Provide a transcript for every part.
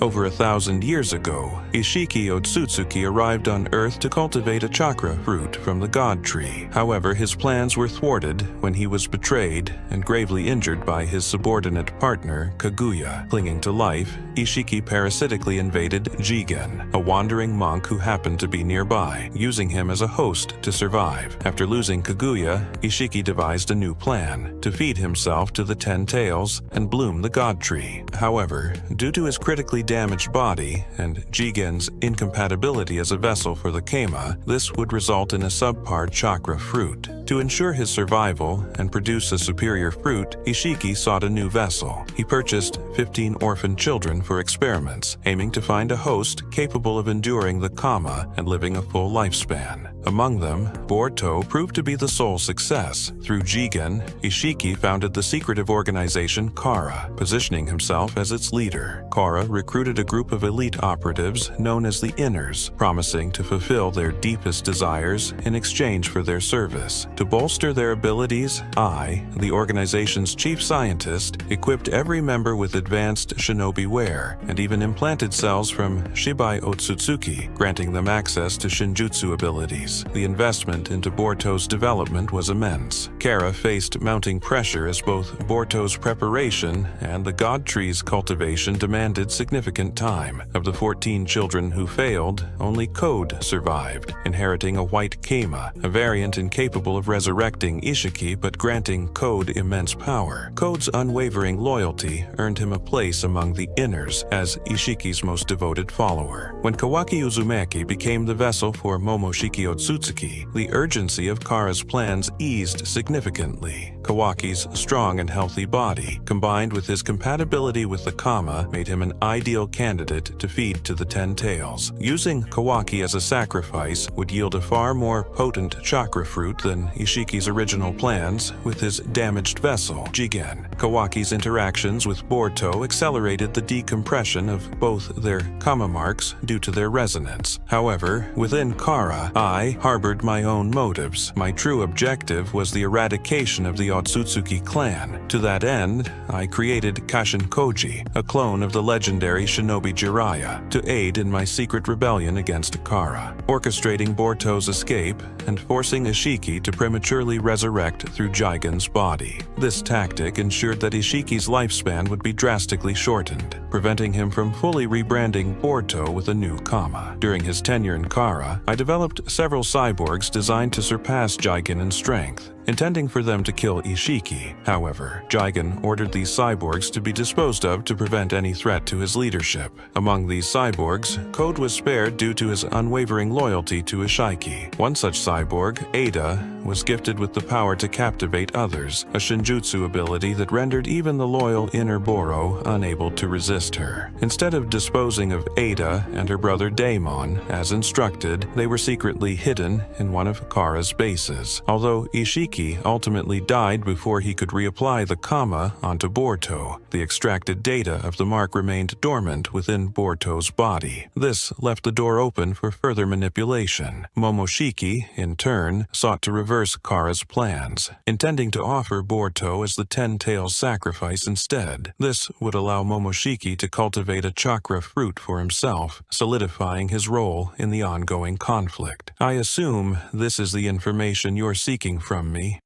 Over 1,000 years ago, Ishiki Otsutsuki arrived on Earth to cultivate a chakra fruit from the god tree. However, his plans were thwarted when he was betrayed and gravely injured by his subordinate partner, Kaguya. Clinging to life, Ishiki parasitically invaded Jigen, a wandering monk who happened to be nearby, using him as a host to survive. After losing Kaguya, Ishiki devised a new plan: to feed himself to the 10 tails and bloom the god tree. However, due to his critically damaged body and Jigen's incompatibility as a vessel for the Kama, this would result in a subpar chakra fruit. To ensure his survival and produce a superior fruit, Ishiki sought a new vessel. He purchased 15 orphan children for experiments, aiming to find a host capable of enduring the Kama and living a full lifespan. Among them, Boruto proved to be the sole success. Through Jigen, Ishiki founded the secretive organization Kara, positioning himself as its leader. Kara recruited a group of elite operatives known as the Inners, promising to fulfill their deepest desires in exchange for their service. To bolster their abilities, I, the organization's chief scientist, equipped every member with advanced shinobi wear and even implanted cells from Shibai Otsutsuki, granting them access to shinjutsu abilities. The investment into Boruto's development was immense. Kara faced mounting pressure as both Boruto's preparation and the god tree's cultivation demanded significant time. Of the 14 children who failed, only Code survived, inheriting a white Kama, a variant incapable of resurrecting Ishiki but granting Code immense power. Code's unwavering loyalty earned him a place among the Inners as Ishiki's most devoted follower. When Kawaki Uzumaki became the vessel for Momoshiki Otsutsuki, the urgency of Kara's plans eased significantly. Kawaki's strong and healthy body, combined with his compatibility with the Kama, made him an ideal candidate to feed to the 10 tails. Using Kawaki as a sacrifice would yield a far more potent chakra fruit than Ishiki's original plans with his damaged vessel, Jigen. Kawaki's interactions with Boruto accelerated the decompression of both their Kama marks due to their resonance. However, within Kara, I harbored my own motives. My true objective was the eradication of the Otsutsuki clan. To that end, I created Kashinkoji, a clone of the legendary shinobi Jiraiya, to aid in my secret rebellion against Kara, orchestrating Boruto's escape and forcing Ishiki to prematurely resurrect through Jigen's body. This tactic ensured that Ishiki's lifespan would be drastically shortened, preventing him from fully rebranding Boruto with a new Kama. During his tenure in Kara, I developed several cyborgs designed to surpass Jigen in strength, intending for them to kill Ishiki. However, Jigen ordered these cyborgs to be disposed of to prevent any threat to his leadership. Among these cyborgs, Code was spared due to his unwavering loyalty to Ishiki. One such cyborg, Ada, was gifted with the power to captivate others, a shinjutsu ability that rendered even the loyal inner Boro unable to resist her. Instead of disposing of Ada and her brother Daemon, as instructed, they were secretly hidden in one of Kara's bases. Although Ishiki ultimately died before he could reapply the Kama onto Boruto, the extracted data of the mark remained dormant within Boruto's body. This left the door open for further manipulation. Momoshiki, in turn, sought to reverse Kara's plans, intending to offer Boruto as the 10 tails sacrifice instead. This would allow Momoshiki to cultivate a chakra fruit for himself, solidifying his role in the ongoing conflict. I assume this is the information you're seeking from me.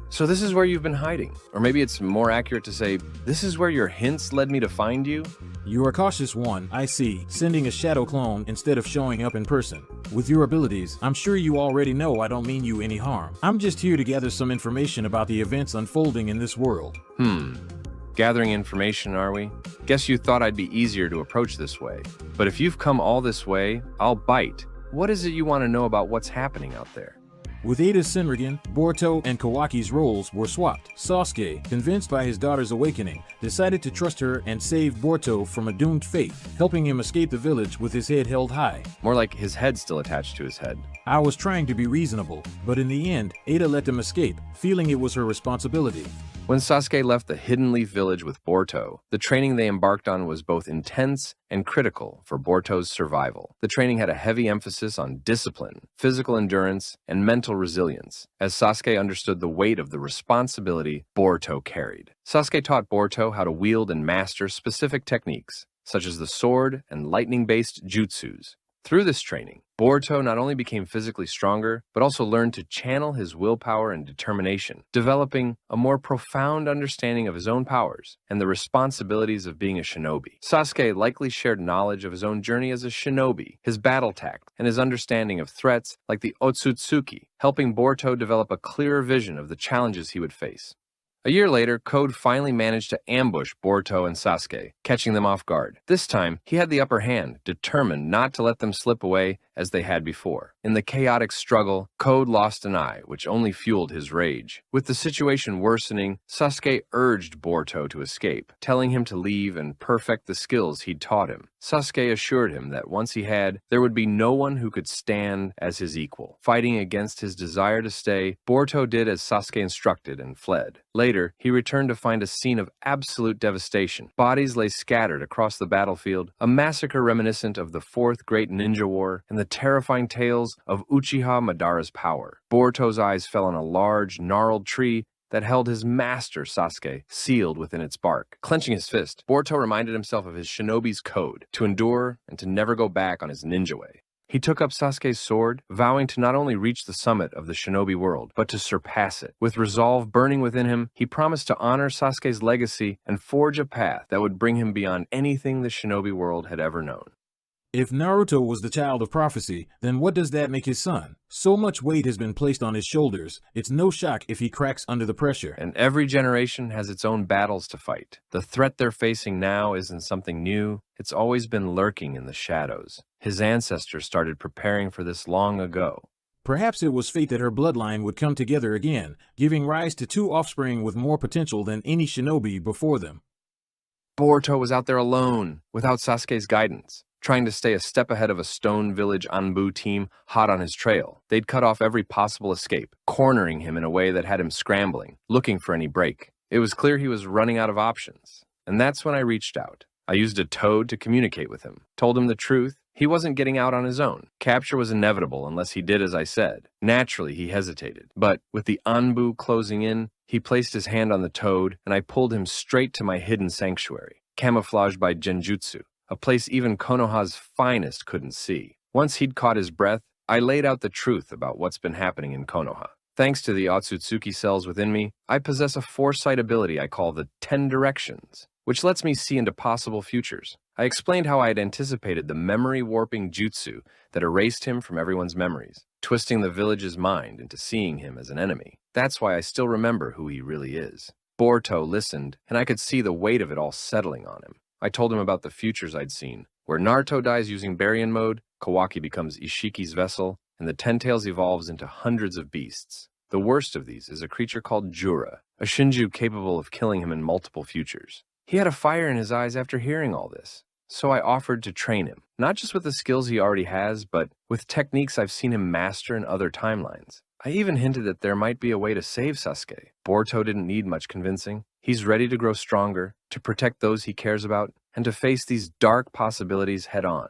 So this is where you've been hiding. Or maybe it's more accurate to say, this is where your hints led me to find you? You are cautious one, I see, sending a shadow clone instead of showing up in person. With your abilities, I'm sure you already know I don't mean you any harm. I'm just here to gather some information about the events unfolding in this world. Gathering information, are we? Guess you thought I'd be easier to approach this way. But if you've come all this way, I'll bite. What is it you want to know about what's happening out there? With Ada's Senrigan, Boruto and Kawaki's roles were swapped. Sasuke, convinced by his daughter's awakening, decided to trust her and save Boruto from a doomed fate, helping him escape the village with his head held high. More like his head still attached to his head. I was trying to be reasonable, but in the end, Ada let them escape, feeling it was her responsibility. When Sasuke left the Hidden Leaf Village with Boruto, the training they embarked on was both intense and critical for Boruto's survival. The training had a heavy emphasis on discipline, physical endurance, and mental resilience, as Sasuke understood the weight of the responsibility Boruto carried. Sasuke taught Boruto how to wield and master specific techniques, such as the sword and lightning-based jutsus. Through this training, Boruto not only became physically stronger, but also learned to channel his willpower and determination, developing a more profound understanding of his own powers and the responsibilities of being a shinobi. Sasuke likely shared knowledge of his own journey as a shinobi, his battle tact, and his understanding of threats like the Otsutsuki, helping Boruto develop a clearer vision of the challenges he would face. A year later, Code finally managed to ambush Boruto and Sasuke, catching them off guard. This time, he had the upper hand, determined not to let them slip away as they had before. In the chaotic struggle, Code lost an eye, which only fueled his rage. With the situation worsening, Sasuke urged Boruto to escape, telling him to leave and perfect the skills he'd taught him. Sasuke assured him that once he had, there would be no one who could stand as his equal. Fighting against his desire to stay, Boruto did as Sasuke instructed and fled. Later, he returned to find a scene of absolute devastation. Bodies lay scattered across the battlefield, a massacre reminiscent of the Fourth Great Ninja War and the terrifying tales of Uchiha Madara's power. Boruto's eyes fell on a large, gnarled tree that held his master Sasuke sealed within its bark. Clenching his fist, Boruto reminded himself of his shinobi's code, to endure and to never go back on his ninja way. He took up Sasuke's sword, vowing to not only reach the summit of the shinobi world, but to surpass it. With resolve burning within him, he promised to honor Sasuke's legacy and forge a path that would bring him beyond anything the shinobi world had ever known. If Naruto was the child of prophecy, then what does that make his son? So much weight has been placed on his shoulders, it's no shock if he cracks under the pressure. And every generation has its own battles to fight. The threat they're facing now isn't something new, it's always been lurking in the shadows. His ancestors started preparing for this long ago. Perhaps it was fate that her bloodline would come together again, giving rise to two offspring with more potential than any shinobi before them. Boruto was out there alone, without Sasuke's guidance, trying to stay a step ahead of a Stone Village Anbu team hot on his trail. They'd cut off every possible escape, cornering him in a way that had him scrambling, looking for any break. It was clear he was running out of options, and that's when I reached out. I used a toad to communicate with him, told him the truth. He wasn't getting out on his own. Capture was inevitable unless he did as I said. Naturally, he hesitated, but with the Anbu closing in, he placed his hand on the toad, and I pulled him straight to my hidden sanctuary, camouflaged by genjutsu, a place even Konoha's finest couldn't see. Once he'd caught his breath, I laid out the truth about what's been happening in Konoha. Thanks to the Otsutsuki cells within me, I possess a foresight ability I call the 10 Directions, which lets me see into possible futures. I explained how I had anticipated the memory-warping jutsu that erased him from everyone's memories, twisting the village's mind into seeing him as an enemy. That's why I still remember who he really is. Boruto listened, and I could see the weight of it all settling on him. I told him about the futures I'd seen, where Naruto dies using Baryon mode, Kawaki becomes Ishiki's vessel, and the Ten Tails evolves into hundreds of beasts. The worst of these is a creature called Jura, a Shinju capable of killing him in multiple futures. He had a fire in his eyes after hearing all this, so I offered to train him, not just with the skills he already has, but with techniques I've seen him master in other timelines. I even hinted that there might be a way to save Sasuke. Boruto didn't need much convincing. He's ready to grow stronger, to protect those he cares about, and to face these dark possibilities head-on.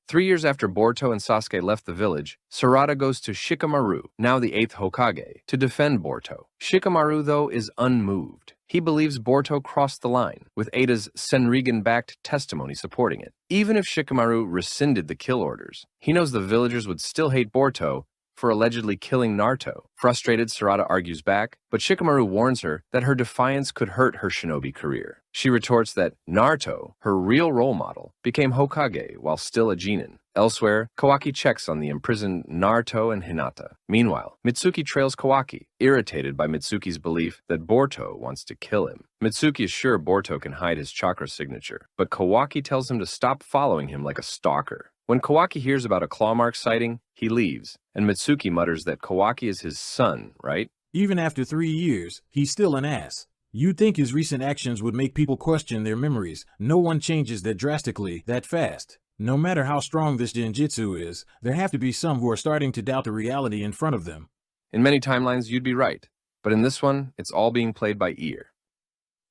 3 years after Boruto and Sasuke left the village, Sarada goes to Shikamaru, now the 8th Hokage, to defend Boruto. Shikamaru, though, is unmoved. He believes Boruto crossed the line, with Ada's Senrigan-backed testimony supporting it. Even if Shikamaru rescinded the kill orders, he knows the villagers would still hate Boruto for allegedly killing Naruto. Frustrated, Sarada argues back, but Shikamaru warns her that her defiance could hurt her shinobi career. She retorts that Naruto, her real role model, became Hokage while still a genin. Elsewhere, Kawaki checks on the imprisoned Naruto and Hinata. Meanwhile, Mitsuki trails Kawaki, irritated by Mitsuki's belief that Boruto wants to kill him. Mitsuki is sure Boruto can hide his chakra signature, but Kawaki tells him to stop following him like a stalker. When Kawaki hears about a claw mark sighting, he leaves, and Mitsuki mutters that Kawaki is his son, right? Even after 3 years, he's still an ass. You'd think his recent actions would make people question their memories. No one changes that drastically, that fast. No matter how strong this genjutsu is, there have to be some who are starting to doubt the reality in front of them. In many timelines, you'd be right, but in this one, it's all being played by ear.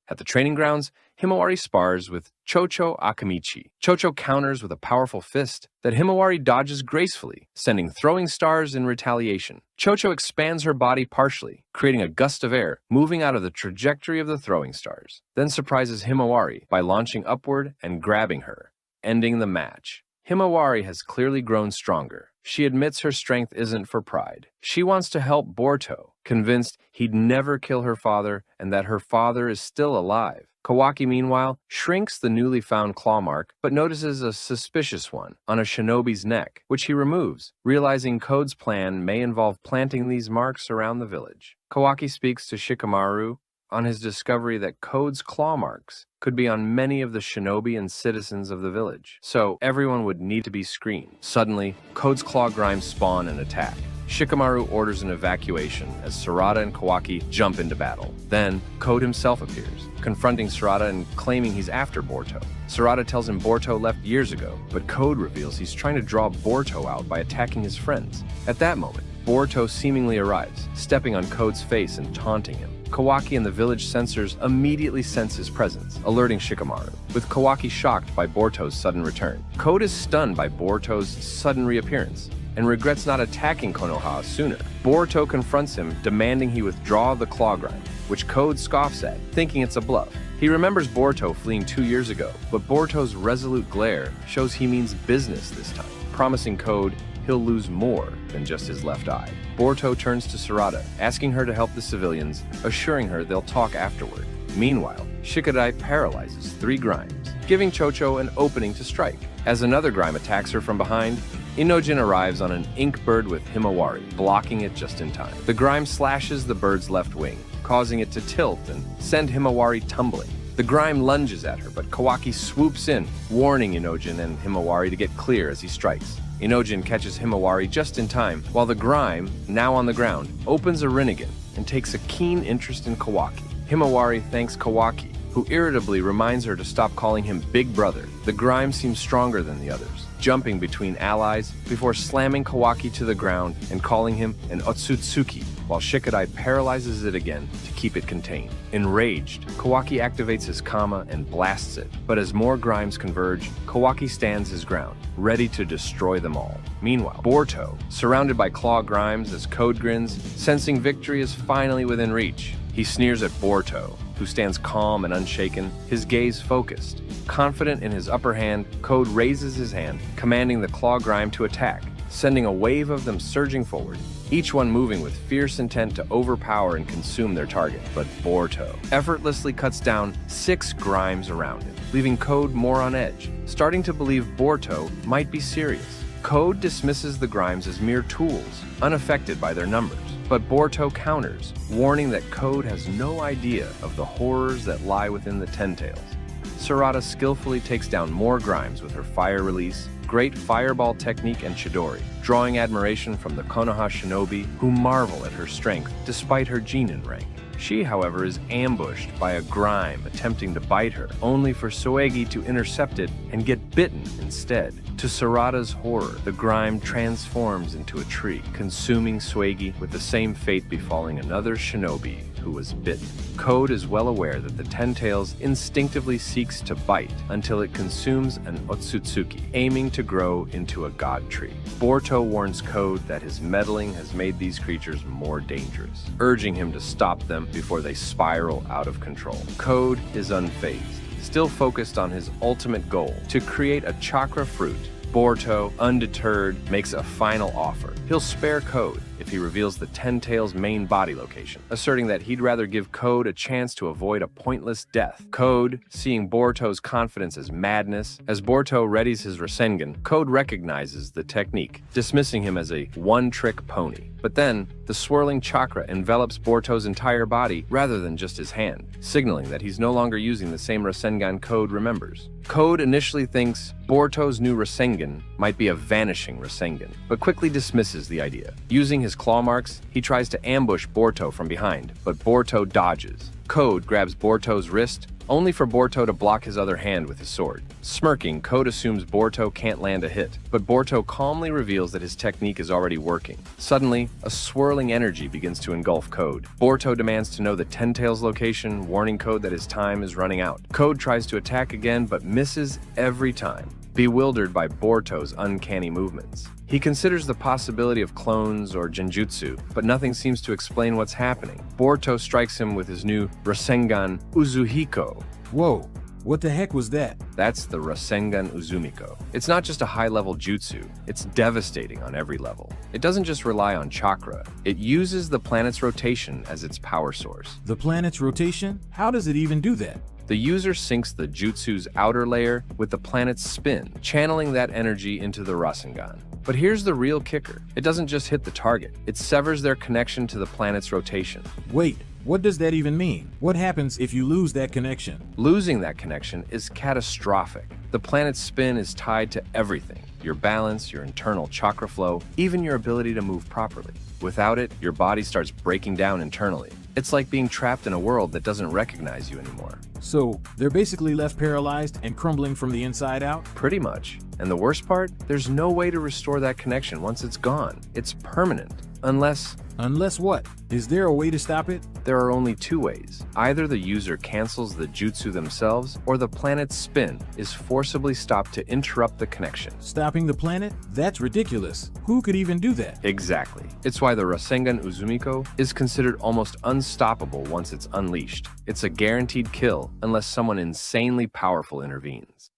At the training grounds, Himawari spars with Chōchō Akamichi. Chōchō counters with a powerful fist that Himawari dodges gracefully, sending throwing stars in retaliation. Chōchō expands her body partially, creating a gust of air, moving out of the trajectory of the throwing stars, then surprises Himawari by launching upward and grabbing her, ending the match. Himawari has clearly grown stronger. She admits her strength isn't for pride. She wants to help Boruto, convinced he'd never kill her father and that her father is still alive. Kawaki, meanwhile, shrinks the newly found claw mark, but notices a suspicious one on a shinobi's neck, which he removes, realizing Code's plan may involve planting these marks around the village. Kawaki speaks to Shikamaru on his discovery that Code's claw marks could be on many of the shinobi and citizens of the village, so everyone would need to be screened. Suddenly, Code's claw grimes spawn and attack. Shikamaru orders an evacuation as Sarada and Kawaki jump into battle. Then, Code himself appears, confronting Sarada and claiming he's after Boruto. Sarada tells him Boruto left years ago, but Code reveals he's trying to draw Boruto out by attacking his friends. At that moment, Boruto seemingly arrives, stepping on Code's face and taunting him. Kawaki and the village censors immediately sense his presence, alerting Shikamaru, with Kawaki shocked by Boruto's sudden return. Code is stunned by Boruto's sudden reappearance and regrets not attacking Konoha sooner. Boruto confronts him, demanding he withdraw the claw grind, which Code scoffs at, thinking it's a bluff. He remembers Boruto fleeing 2 years ago, but Boruto's resolute glare shows he means business this time, promising Code he'll lose more than just his left eye. Boruto turns to Sarada, asking her to help the civilians, assuring her they'll talk afterward. Meanwhile, Shikadai paralyzes 3 grimes, giving Chōchō an opening to strike. As another grime attacks her from behind, Inojin arrives on an ink bird with Himawari, blocking it just in time. The grime slashes the bird's left wing, causing it to tilt and send Himawari tumbling. The grime lunges at her, but Kawaki swoops in, warning Inojin and Himawari to get clear as he strikes. Inojin catches Himawari just in time, while the grime, now on the ground, opens a Rinnegan and takes a keen interest in Kawaki. Himawari thanks Kawaki, who irritably reminds her to stop calling him Big Brother. The grime seems stronger than the others, jumping between allies before slamming Kawaki to the ground and calling him an Otsutsuki, while Shikadai paralyzes it again to keep it contained. Enraged, Kawaki activates his Kama and blasts it, but as more grimes converge, Kawaki stands his ground, ready to destroy them all. Meanwhile, Boruto, surrounded by claw grimes as Code grins, sensing victory is finally within reach. He sneers at Boruto, who stands calm and unshaken, his gaze focused. Confident in his upper hand, Code raises his hand, commanding the claw grime to attack, sending a wave of them surging forward, each one moving with fierce intent to overpower and consume their target. But Boruto effortlessly cuts down 6 grimes around him, leaving Code more on edge, starting to believe Boruto might be serious. Code dismisses the grimes as mere tools, unaffected by their numbers. But Boruto counters, warning that Code has no idea of the horrors that lie within the Ten Tails. Sarada skillfully takes down more grimes with her fire release, great fireball technique, and Chidori, drawing admiration from the Konoha shinobi, who marvel at her strength despite her Genin rank. She, however, is ambushed by a grime attempting to bite her, only for Soegi to intercept it and get bitten instead. To Sarada's horror, the grime transforms into a tree, consuming Soegi, with the same fate befalling another shinobi who was bitten. Code is well aware that the Ten Tails instinctively seeks to bite until it consumes an Otsutsuki, aiming to grow into a god tree. Boruto warns Code that his meddling has made these creatures more dangerous, urging him to stop them before they spiral out of control. Code is unfazed, still focused on his ultimate goal, to create a chakra fruit. Boruto, undeterred, makes a final offer. He'll spare Code if he reveals the Ten Tails' main body location, asserting that he'd rather give Code a chance to avoid a pointless death. Code, seeing Boruto's confidence as madness, as Boruto readies his Rasengan, Code recognizes the technique, dismissing him as a one-trick pony. But then, the swirling chakra envelops Boruto's entire body rather than just his hand, signaling that he's no longer using the same Rasengan Code remembers. Code initially thinks Boruto's new Rasengan might be a vanishing Rasengan, but quickly dismisses the idea. Using his claw marks, he tries to ambush Boruto from behind, but Boruto dodges. Code grabs Boruto's wrist, only for Boruto to block his other hand with his sword. Smirking, Code assumes Boruto can't land a hit, but Boruto calmly reveals that his technique is already working. Suddenly, a swirling energy begins to engulf Code. Boruto demands to know the Ten Tails location, warning Code that his time is running out. Code tries to attack again, but misses every time, bewildered by Boruto's uncanny movements. He considers the possibility of clones or genjutsu, but nothing seems to explain what's happening. Boruto strikes him with his new Rasengan Uzuhiko. Whoa, what the heck was that? That's the Rasengan Uzumiko. It's not just a high-level jutsu, it's devastating on every level. It doesn't just rely on chakra, it uses the planet's rotation as its power source. The planet's rotation? How does it even do that? The user syncs the jutsu's outer layer with the planet's spin, channeling that energy into the Rasengan. But here's the real kicker. It doesn't just hit the target, it severs their connection to the planet's rotation. Wait, what does that even mean? What happens if you lose that connection? Losing that connection is catastrophic. The planet's spin is tied to everything. Your balance, your internal chakra flow, even your ability to move properly. Without it, your body starts breaking down internally. It's like being trapped in a world that doesn't recognize you anymore. So, they're basically left paralyzed and crumbling from the inside out? Pretty much. And the worst part? There's no way to restore that connection once it's gone. It's permanent. Unless what? Is there a way to stop it? there are only two ways. Either the user cancels the jutsu themselves, or the planet's spin is forcibly stopped to interrupt the connection. Stopping the planet? That's ridiculous. Who could even do that? Exactly. It's why the Rasengan Uzumiko is considered almost unstoppable once it's unleashed. It's a guaranteed kill unless someone insanely powerful intervenes.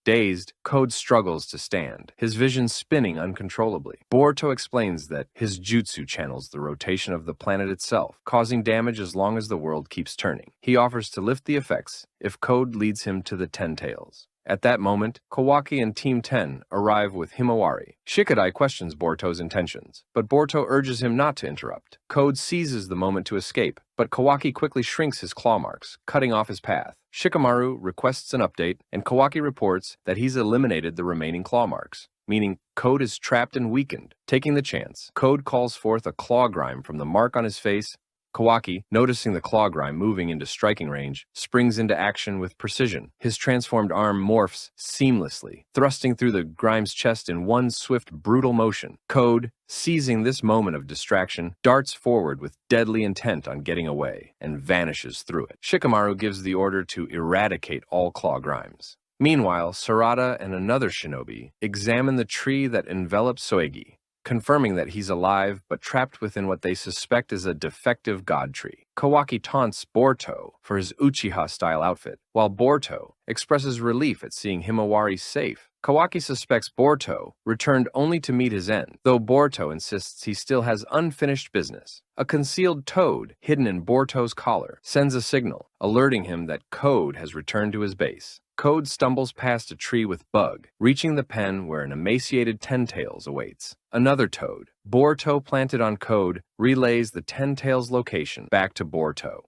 Dazed, Code struggles to stand, his vision spinning uncontrollably. Boruto explains that his jutsu channels the rotation of the planet itself, causing damage as long as the world keeps turning. He offers to lift the effects if Code leads him to the Ten Tails. At that moment, Kawaki and Team 10 arrive with Himawari. Shikadai questions Boruto's intentions, but Boruto urges him not to interrupt. Code seizes the moment to escape, but Kawaki quickly shrinks his claw marks, cutting off his path. Shikamaru requests an update, and Kawaki reports that he's eliminated the remaining claw marks, meaning Code is trapped and weakened. Taking the chance, Code calls forth a claw grime from the mark on his face. Kawaki, noticing the claw grime moving into striking range, springs into action with precision. His transformed arm morphs seamlessly, thrusting through the grime's chest in one swift, brutal motion. Code, seizing this moment of distraction, darts forward with deadly intent on getting away, and vanishes through it. Shikamaru gives the order to eradicate all claw grimes. Meanwhile, Sarada and another shinobi examine the tree that envelops Soegi, confirming that he's alive but trapped within what they suspect is a defective god tree. Kawaki taunts Boruto for his Uchiha-style outfit, while Boruto expresses relief at seeing Himawari safe. Kawaki suspects Boruto returned only to meet his end, though Boruto insists he still has unfinished business. A concealed toad, hidden in Boruto's collar, sends a signal, alerting him that Code has returned to his base. Code stumbles past a tree with Bug, reaching the pen where an emaciated Ten Tails awaits. Another toad, Boruto planted on Code, relays the Ten Tails location back to Boruto.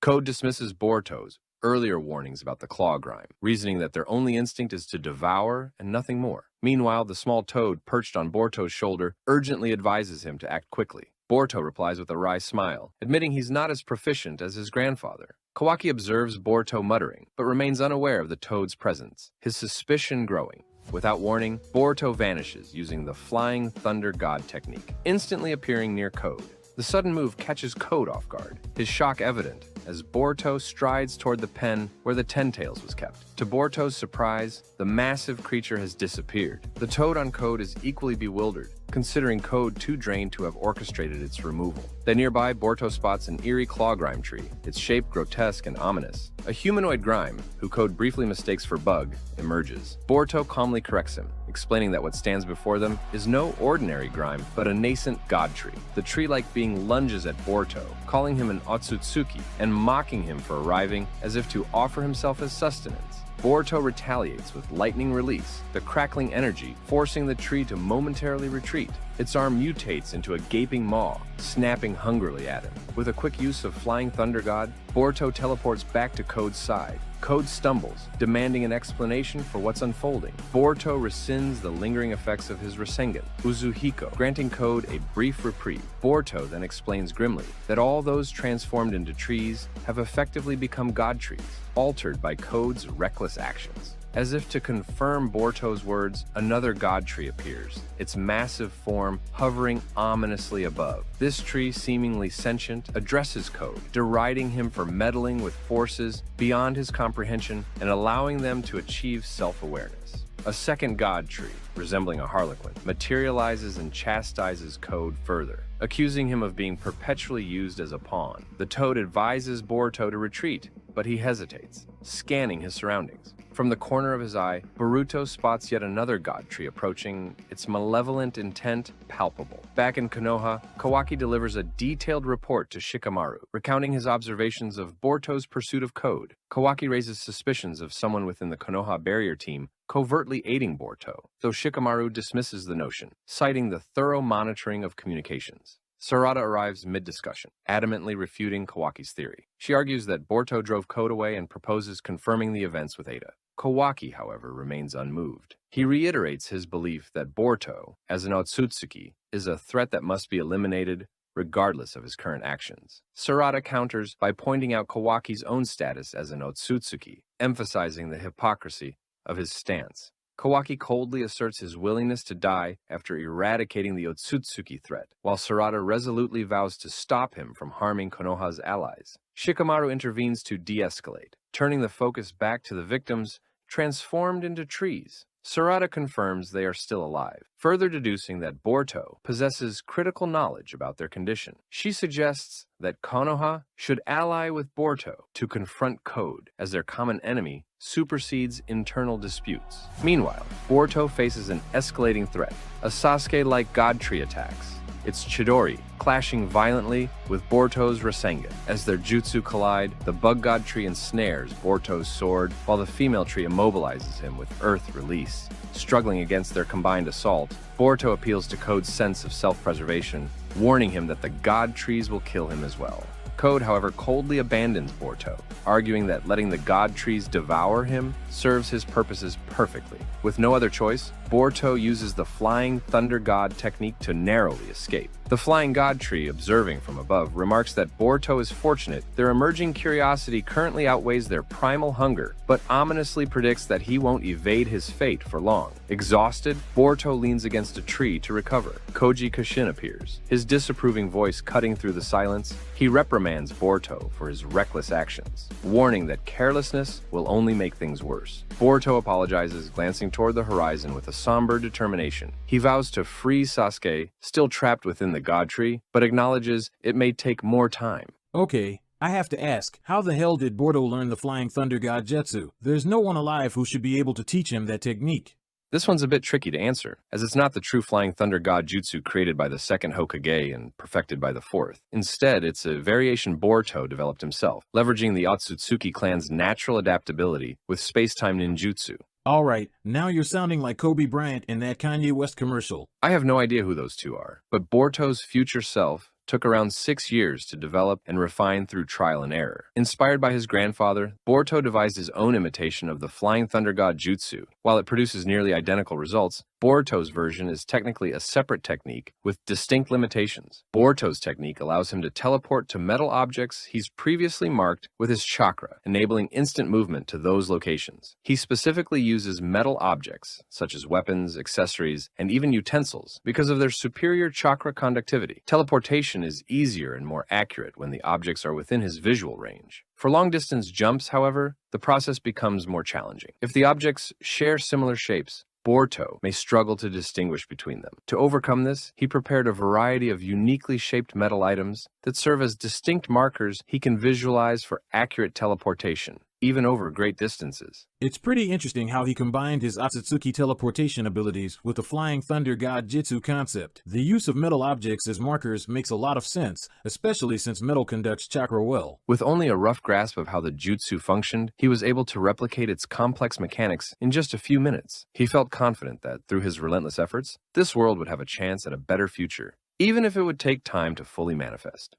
Code dismisses Boruto's earlier warnings about the claw grime, reasoning that their only instinct is to devour and nothing more. Meanwhile, the small toad perched on Boruto's shoulder urgently advises him to act quickly. Boruto replies with a wry smile, admitting he's not as proficient as his grandfather. Kawaki observes Boruto muttering, but remains unaware of the toad's presence, his suspicion growing. Without warning, Boruto vanishes using the Flying Thunder God technique, instantly appearing near Code. The sudden move catches Code off guard, his shock evident as Boruto strides toward the pen where the Ten Tails was kept. To Boruto's surprise, the massive creature has disappeared. The toad on Code is equally bewildered, considering Code too drained to have orchestrated its removal. Then nearby, Boruto spots an eerie claw grime tree, its shape grotesque and ominous. A humanoid grime, who Code briefly mistakes for Bug, emerges. Boruto calmly corrects him, explaining that what stands before them is no ordinary grime, but a nascent god tree. The tree-like being lunges at Boruto, calling him an Otsutsuki, and mocking him for arriving as if to offer himself as sustenance. Boruto retaliates with lightning release, the crackling energy forcing the tree to momentarily retreat. Its arm mutates into a gaping maw, snapping hungrily at him. With a quick use of Flying Thunder God, Boruto teleports back to Code's side. Code stumbles, demanding an explanation for what's unfolding. Boruto rescinds the lingering effects of his Rasengan, Uzuhiko, granting Code a brief reprieve. Boruto then explains grimly that all those transformed into trees have effectively become god trees, altered by Code's reckless actions. As if to confirm Boruto's words, another god tree appears, its massive form hovering ominously above. This tree, seemingly sentient, addresses Code, deriding him for meddling with forces beyond his comprehension and allowing them to achieve self-awareness. A second god tree, resembling a harlequin, materializes and chastises Code further, accusing him of being perpetually used as a pawn. The toad advises Boruto to retreat, but he hesitates, scanning his surroundings. From the corner of his eye, Boruto spots yet another god tree approaching, its malevolent intent palpable. Back in Konoha, Kawaki delivers a detailed report to Shikamaru, recounting his observations of Boruto's pursuit of Code. Kawaki raises suspicions of someone within the Konoha barrier team covertly aiding Boruto, though Shikamaru dismisses the notion, citing the thorough monitoring of communications. Sarada arrives mid-discussion, adamantly refuting Kawaki's theory. She argues that Boruto drove Code away and proposes confirming the events with Ada. Kawaki, however, remains unmoved. He reiterates his belief that Boruto, as an Otsutsuki, is a threat that must be eliminated regardless of his current actions. Sarada counters by pointing out Kawaki's own status as an Otsutsuki, emphasizing the hypocrisy of his stance. Kawaki coldly asserts his willingness to die after eradicating the Otsutsuki threat, while Sarada resolutely vows to stop him from harming Konoha's allies. Shikamaru intervenes to de-escalate, turning the focus back to the victims transformed into trees. Sarada confirms they are still alive, further deducing that Boruto possesses critical knowledge about their condition. She suggests that Konoha should ally with Boruto to confront Code, as their common enemy supersedes internal disputes. Meanwhile, Boruto faces an escalating threat, a Sasuke-like god tree attacks, its Chidori clashing violently with Boruto's Rasengan. As their jutsu collide, the bug god tree ensnares Boruto's sword, while the female tree immobilizes him with earth release. Struggling against their combined assault, Boruto appeals to Code's sense of self-preservation, warning him that the god trees will kill him as well. Code, however, coldly abandons Boruto, arguing that letting the god trees devour him serves his purposes perfectly. With no other choice, Boruto uses the Flying Thunder God technique to narrowly escape. The Flying God Tree, observing from above, remarks that Boruto is fortunate their emerging curiosity currently outweighs their primal hunger, but ominously predicts that he won't evade his fate for long. Exhausted, Boruto leans against a tree to recover. Koji Kashin appears, his disapproving voice cutting through the silence. He reprimands Boruto for his reckless actions, warning that carelessness will only make things worse. Boruto apologizes, glancing toward the horizon with a somber determination. He vows to free Sasuke, still trapped within the God Tree, but acknowledges it may take more time. Okay, I have to ask, how the hell did Boruto learn the Flying Thunder God Jutsu? There's no one alive who should be able to teach him that technique. This one's a bit tricky to answer, as it's not the true Flying Thunder God Jutsu created by the second Hokage and perfected by the fourth. Instead, it's a variation Boruto developed himself, leveraging the Otsutsuki clan's natural adaptability with space-time ninjutsu. Alright, now you're sounding like Kobe Bryant in that Kanye West commercial. I have no idea who those two are, but Boruto's future self took around 6 years to develop and refine through trial and error. Inspired by his grandfather, Boruto devised his own imitation of the Flying Thunder God Jutsu. While it produces nearly identical results, Boruto's version is technically a separate technique with distinct limitations. Boruto's technique allows him to teleport to metal objects he's previously marked with his chakra, enabling instant movement to those locations. He specifically uses metal objects, such as weapons, accessories, and even utensils, because of their superior chakra conductivity. Teleportation is easier and more accurate when the objects are within his visual range. For long-distance jumps, however, the process becomes more challenging. If the objects share similar shapes, Boruto may struggle to distinguish between them. To overcome this, he prepared a variety of uniquely shaped metal items that serve as distinct markers he can visualize for accurate teleportation, even over great distances. It's pretty interesting how he combined his Otsutsuki teleportation abilities with the Flying Thunder God Jutsu concept. The use of metal objects as markers makes a lot of sense, especially since metal conducts chakra well. With only a rough grasp of how the jutsu functioned, he was able to replicate its complex mechanics in just a few minutes. He felt confident that, through his relentless efforts, this world would have a chance at a better future, even if it would take time to fully manifest.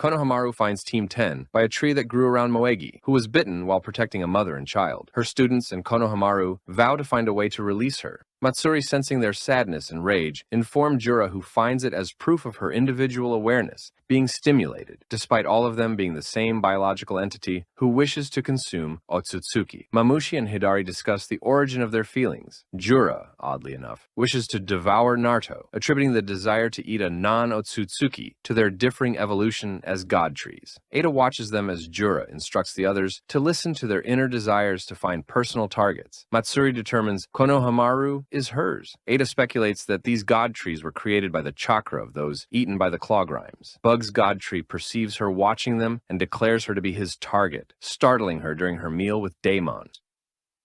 Konohamaru finds Team 10 by a tree that grew around Moegi, who was bitten while protecting a mother and child. Her students and Konohamaru vow to find a way to release her. Matsuri, sensing their sadness and rage, informed Jura, who finds it as proof of her individual awareness being stimulated, despite all of them being the same biological entity who wishes to consume Otsutsuki. Mamushi and Hidari discuss the origin of their feelings. Jura, oddly enough, wishes to devour Naruto, attributing the desire to eat a non-Otsutsuki to their differing evolution as god trees. Ada watches them as Jura instructs the others to listen to their inner desires to find personal targets. Matsuri determines Konohamaru is hers. Ada speculates that these god trees were created by the chakra of those eaten by the claw grimes. Bug's god tree perceives her watching them and declares her to be his target, startling her during her meal with Daemon.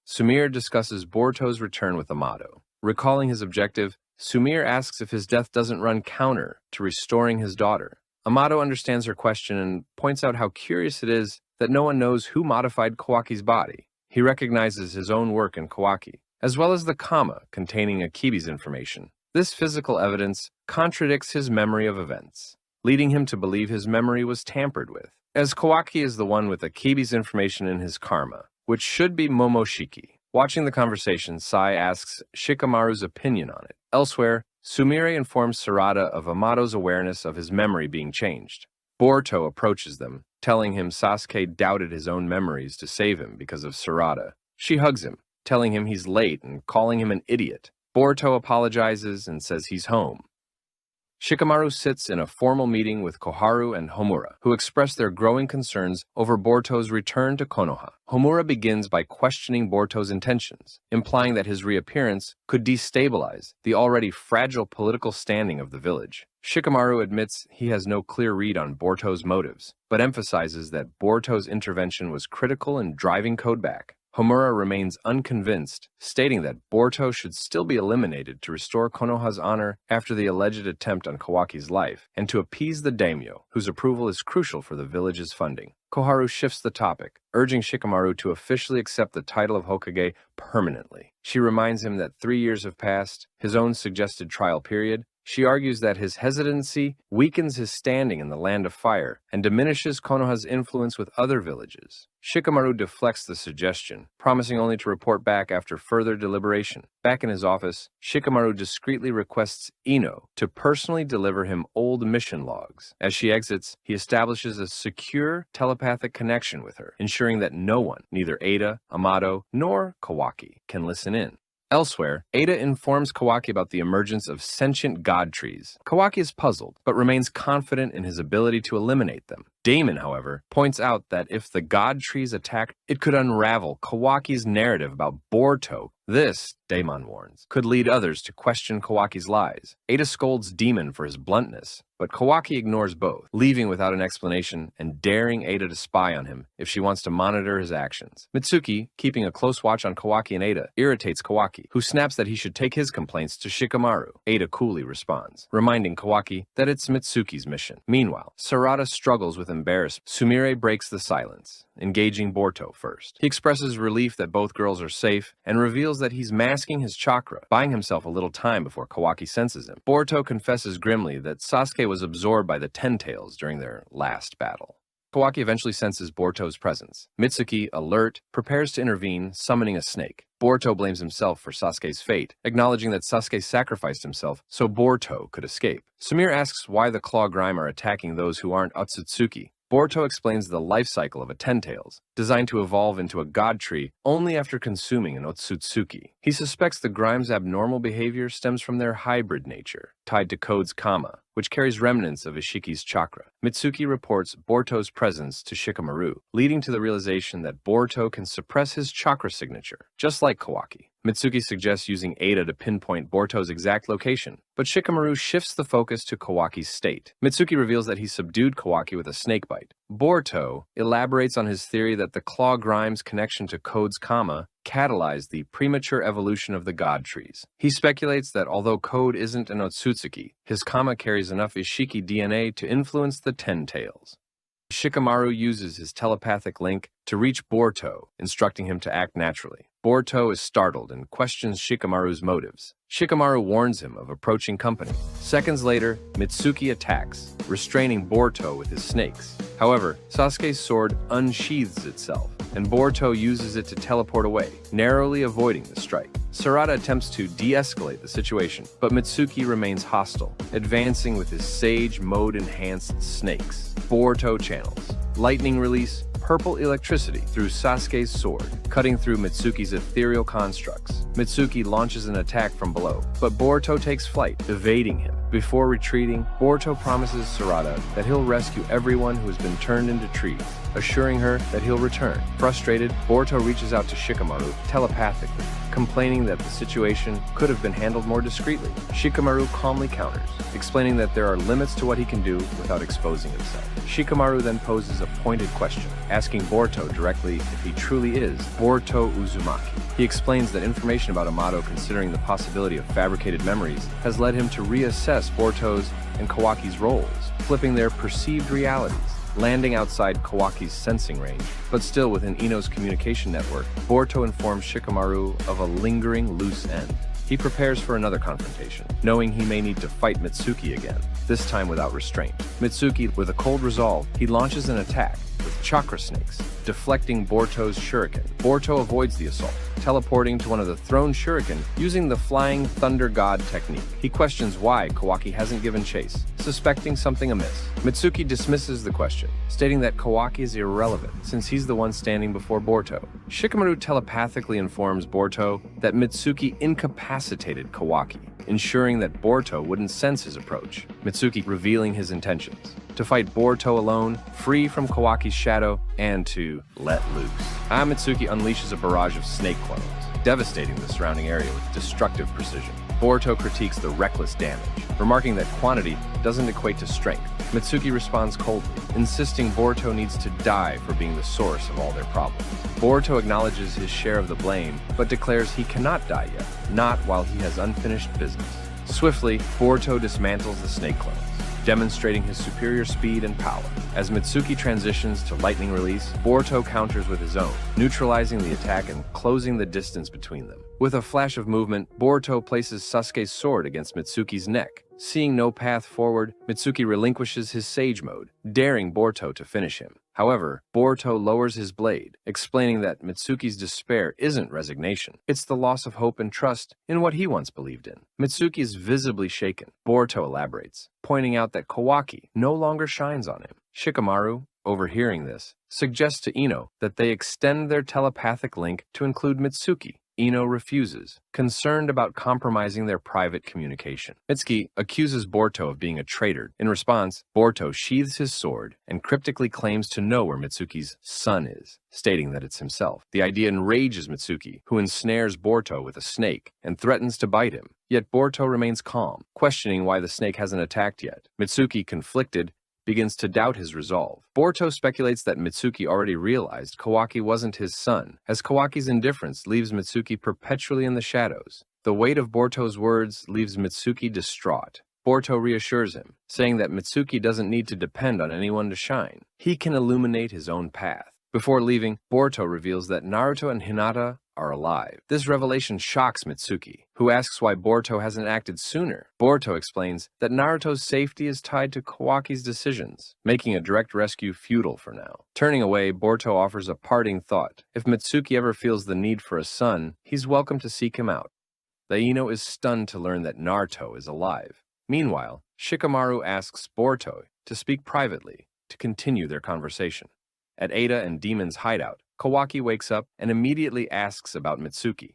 Sumire discusses Boruto's return with Amato. Recalling his objective, Sumire asks if his death doesn't run counter to restoring his daughter. Amato understands her question and points out how curious it is that no one knows who modified Kawaki's body. He recognizes his own work in Kawaki, as well as the comma containing Akibi's information. This physical evidence contradicts his memory of events, leading him to believe his memory was tampered with, as Kawaki is the one with Akibi's information in his karma, which should be Momoshiki. Watching the conversation, Sai asks Shikamaru's opinion on it. Elsewhere, Sumire informs Sarada of Amato's awareness of his memory being changed. Boruto approaches them, telling him Sasuke doubted his own memories to save him because of Sarada. She hugs him, telling him he's late and calling him an idiot. Boruto apologizes and says he's home. Shikamaru sits in a formal meeting with Koharu and Homura, who express their growing concerns over Boruto's return to Konoha. Homura begins by questioning Boruto's intentions, implying that his reappearance could destabilize the already fragile political standing of the village. Shikamaru admits he has no clear read on Boruto's motives, but emphasizes that Boruto's intervention was critical in driving Code back. Homura remains unconvinced, stating that Boruto should still be eliminated to restore Konoha's honor after the alleged attempt on Kawaki's life, and to appease the daimyo, whose approval is crucial for the village's funding. Koharu shifts the topic, urging Shikamaru to officially accept the title of Hokage permanently. She reminds him that 3 years have passed, his own suggested trial period. She argues that his hesitancy weakens his standing in the Land of Fire and diminishes Konoha's influence with other villages. Shikamaru deflects the suggestion, promising only to report back after further deliberation. Back in his office, Shikamaru discreetly requests Ino to personally deliver him old mission logs. As she exits, he establishes a secure telepathic connection with her, ensuring that no one, neither Ada, Amato, nor Kawaki, can listen in. Elsewhere, Ada informs Kawaki about the emergence of sentient god trees. Kawaki is puzzled, but remains confident in his ability to eliminate them. Damon, however, points out that if the god trees attacked, it could unravel Kawaki's narrative about Boruto. This, Damon warns, could lead others to question Kawaki's lies. Ada scolds Demon for his bluntness, but Kawaki ignores both, leaving without an explanation and daring Ada to spy on him if she wants to monitor his actions. Mitsuki, keeping a close watch on Kawaki and Ada, irritates Kawaki, who snaps that he should take his complaints to Shikamaru. Ada coolly responds, reminding Kawaki that it's Mitsuki's mission. Meanwhile, Sarada struggles with embarrassment. Sumire breaks the silence, engaging Boruto first. He expresses relief that both girls are safe and reveals that he's masking his chakra, buying himself a little time before Kawaki senses him. Boruto confesses grimly that Sasuke was absorbed by the Ten Tails during their last battle. Kawaki eventually senses Boruto's presence. Mitsuki, alert, prepares to intervene, summoning a snake. Boruto blames himself for Sasuke's fate, acknowledging that Sasuke sacrificed himself so Boruto could escape. Sumire asks why the Claw Grime are attacking those who aren't Otsutsuki. Boruto explains the life cycle of a Ten Tails, designed to evolve into a god tree only after consuming an Otsutsuki. He suspects the Grime's abnormal behavior stems from their hybrid nature, tied to Code's Kama, which carries remnants of Ishiki's chakra. Mitsuki reports Boruto's presence to Shikamaru, leading to the realization that Boruto can suppress his chakra signature, just like Kawaki. Mitsuki suggests using Ada to pinpoint Boruto's exact location, but Shikamaru shifts the focus to Kawaki's state. Mitsuki reveals that he subdued Kawaki with a snake bite. Boruto elaborates on his theory that the Claw Grime's connection to Code's Kama catalyzed the premature evolution of the god trees. He speculates that although Code isn't an Otsutsuki, his Kama carries enough Ishiki DNA to influence the Ten Tails. Shikamaru uses his telepathic link to reach Boruto, instructing him to act naturally. Boruto is startled and questions Shikamaru's motives. Shikamaru warns him of approaching company. Seconds later, Mitsuki attacks, restraining Boruto with his snakes. However, Sasuke's sword unsheathes itself, and Boruto uses it to teleport away, narrowly avoiding the strike. Sarada attempts to de-escalate the situation, but Mitsuki remains hostile, advancing with his Sage Mode-enhanced snakes. Boruto channels lightning release, purple electricity through Sasuke's sword, cutting through Mitsuki's ethereal constructs. Mitsuki launches an attack from below, but Boruto takes flight, evading him. Before retreating, Boruto promises Sarada that he'll rescue everyone who has been turned into trees, assuring her that he'll return. Frustrated, Boruto reaches out to Shikamaru telepathically, complaining that the situation could have been handled more discreetly. Shikamaru calmly counters, explaining that there are limits to what he can do without exposing himself. Shikamaru then poses a pointed question, asking Boruto directly if he truly is Boruto Uzumaki. He explains that information about Amato considering the possibility of fabricated memories has led him to reassess Boruto's and Kawaki's roles, flipping their perceived realities. Landing outside Kawaki's sensing range, but still within Ino's communication network, Boruto informs Shikamaru of a lingering loose end. He prepares for another confrontation, knowing he may need to fight Mitsuki again, this time without restraint. Mitsuki, with a cold resolve, he launches an attack with chakra snakes, deflecting Boruto's shuriken. Boruto avoids the assault, teleporting to one of the thrown shuriken using the flying thunder god technique. He questions why Kawaki hasn't given chase, suspecting something amiss. Mitsuki dismisses the question, stating that Kawaki is irrelevant since he's the one standing before Boruto. Shikamaru telepathically informs Boruto that Mitsuki incapacitated Kawaki, ensuring that Boruto wouldn't sense his approach. Mitsuki revealing his intentions: to fight Boruto alone, free from Kawaki's shadow, and to let loose. Mitsuki unleashes a barrage of snake clones, devastating the surrounding area with destructive precision. Boruto critiques the reckless damage, remarking that quantity doesn't equate to strength. Mitsuki responds coldly, insisting Boruto needs to die for being the source of all their problems. Boruto acknowledges his share of the blame, but declares he cannot die yet, not while he has unfinished business. Swiftly, Boruto dismantles the snake clones, demonstrating his superior speed and power. As Mitsuki transitions to lightning release, Boruto counters with his own, neutralizing the attack and closing the distance between them. With a flash of movement, Boruto places Sasuke's sword against Mitsuki's neck. Seeing no path forward, Mitsuki relinquishes his Sage Mode, daring Boruto to finish him. However, Boruto lowers his blade, explaining that Mitsuki's despair isn't resignation. It's the loss of hope and trust in what he once believed in. Mitsuki is visibly shaken. Boruto elaborates, pointing out that Kawaki no longer shines on him. Shikamaru, overhearing this, suggests to Ino that they extend their telepathic link to include Mitsuki. Ino refuses, concerned about compromising their private communication. Mitsuki accuses Boruto of being a traitor. In response, Boruto sheathes his sword and cryptically claims to know where Mitsuki's son is, stating that it's himself. The idea enrages Mitsuki, who ensnares Boruto with a snake and threatens to bite him. Yet Boruto remains calm, questioning why the snake hasn't attacked yet. Mitsuki, conflicted, begins to doubt his resolve. Boruto speculates that Mitsuki already realized Kawaki wasn't his son, as Kawaki's indifference leaves Mitsuki perpetually in the shadows. The weight of Boruto's words leaves Mitsuki distraught. Boruto reassures him, saying that Mitsuki doesn't need to depend on anyone to shine. He can illuminate his own path. Before leaving, Boruto reveals that Naruto and Hinata are alive. This revelation shocks Mitsuki, who asks why Boruto hasn't acted sooner. Boruto explains that Naruto's safety is tied to Kawaki's decisions, making a direct rescue futile for now. Turning away, Boruto offers a parting thought. If Mitsuki ever feels the need for a son, he's welcome to seek him out. Ino is stunned to learn that Naruto is alive. Meanwhile, Shikamaru asks Boruto to speak privately to continue their conversation. At Ada and Demon's hideout, Kawaki wakes up and immediately asks about Mitsuki.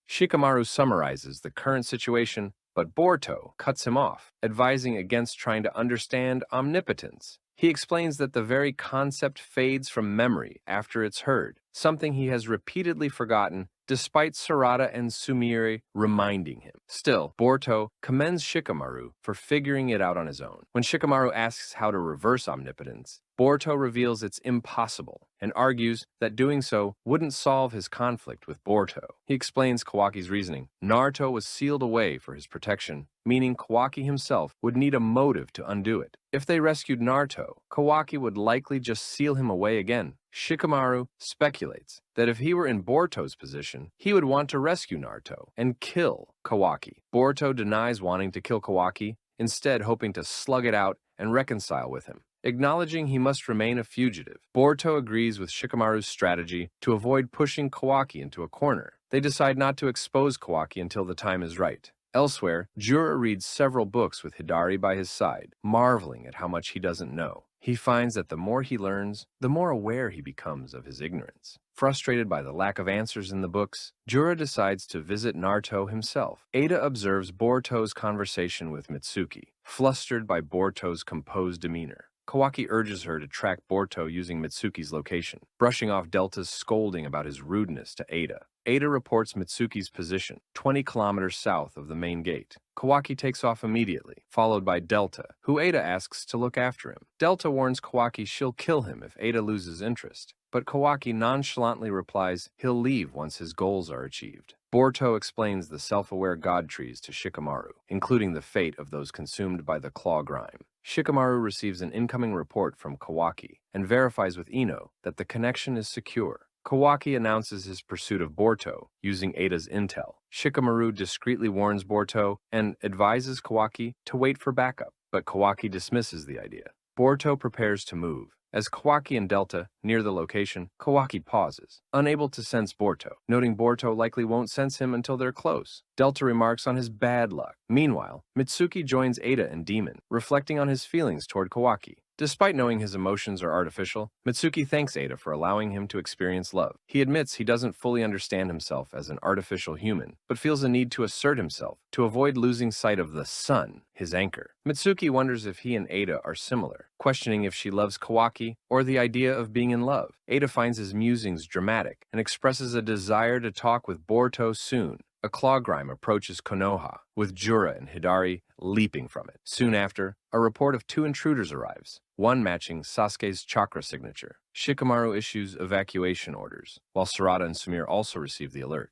Shikamaru summarizes the current situation, but Boruto cuts him off, advising against trying to understand omnipotence. He explains that the very concept fades from memory after it's heard, something he has repeatedly forgotten despite Sarada and Sumire reminding him. Still, Boruto commends Shikamaru for figuring it out on his own. When Shikamaru asks how to reverse omnipotence, Boruto reveals it's impossible and argues that doing so wouldn't solve his conflict with Boruto. He explains Kawaki's reasoning. Naruto was sealed away for his protection, meaning Kawaki himself would need a motive to undo it. If they rescued Naruto, Kawaki would likely just seal him away again. Shikamaru speculates that if he were in Boruto's position, he would want to rescue Naruto and kill Kawaki. Boruto denies wanting to kill Kawaki, instead hoping to slug it out and reconcile with him. Acknowledging he must remain a fugitive, Boruto agrees with Shikamaru's strategy to avoid pushing Kawaki into a corner. They decide not to expose Kawaki until the time is right. Elsewhere, Jura reads several books with Hidari by his side, marveling at how much he doesn't know. He finds that the more he learns, the more aware he becomes of his ignorance. Frustrated by the lack of answers in the books, Jura decides to visit Naruto himself. Ada observes Boruto's conversation with Mitsuki, flustered by Boruto's composed demeanor. Kawaki urges her to track Boruto using Mitsuki's location, brushing off Delta's scolding about his rudeness to Ada. Ada reports Mitsuki's position, 20 kilometers south of the main gate. Kawaki takes off immediately, followed by Delta, who Ada asks to look after him. Delta warns Kawaki she'll kill him if Ada loses interest, but Kawaki nonchalantly replies he'll leave once his goals are achieved. Boruto explains the self-aware god trees to Shikamaru, including the fate of those consumed by the claw grime. Shikamaru receives an incoming report from Kawaki and verifies with Ino that the connection is secure. Kawaki announces his pursuit of Boruto using Ada's intel. Shikamaru discreetly warns Boruto and advises Kawaki to wait for backup, but Kawaki dismisses the idea. Boruto prepares to move. As Kawaki and Delta near the location, Kawaki pauses, unable to sense Boruto, noting Boruto likely won't sense him until they're close. Delta remarks on his bad luck. Meanwhile, Mitsuki joins Ada and Demon, reflecting on his feelings toward Kawaki. Despite knowing his emotions are artificial, Mitsuki thanks Ada for allowing him to experience love. He admits he doesn't fully understand himself as an artificial human, but feels a need to assert himself to avoid losing sight of the sun, his anchor. Mitsuki wonders if he and Ada are similar, questioning if she loves Kawaki or the idea of being in love. Ada finds his musings dramatic and expresses a desire to talk with Boruto soon. A claw grime approaches Konoha, with Jura and Hidari leaping from it. Soon after, a report of 2 intruders arrives, one matching Sasuke's chakra signature. Shikamaru issues evacuation orders, while Sarada and Sumire also receive the alert.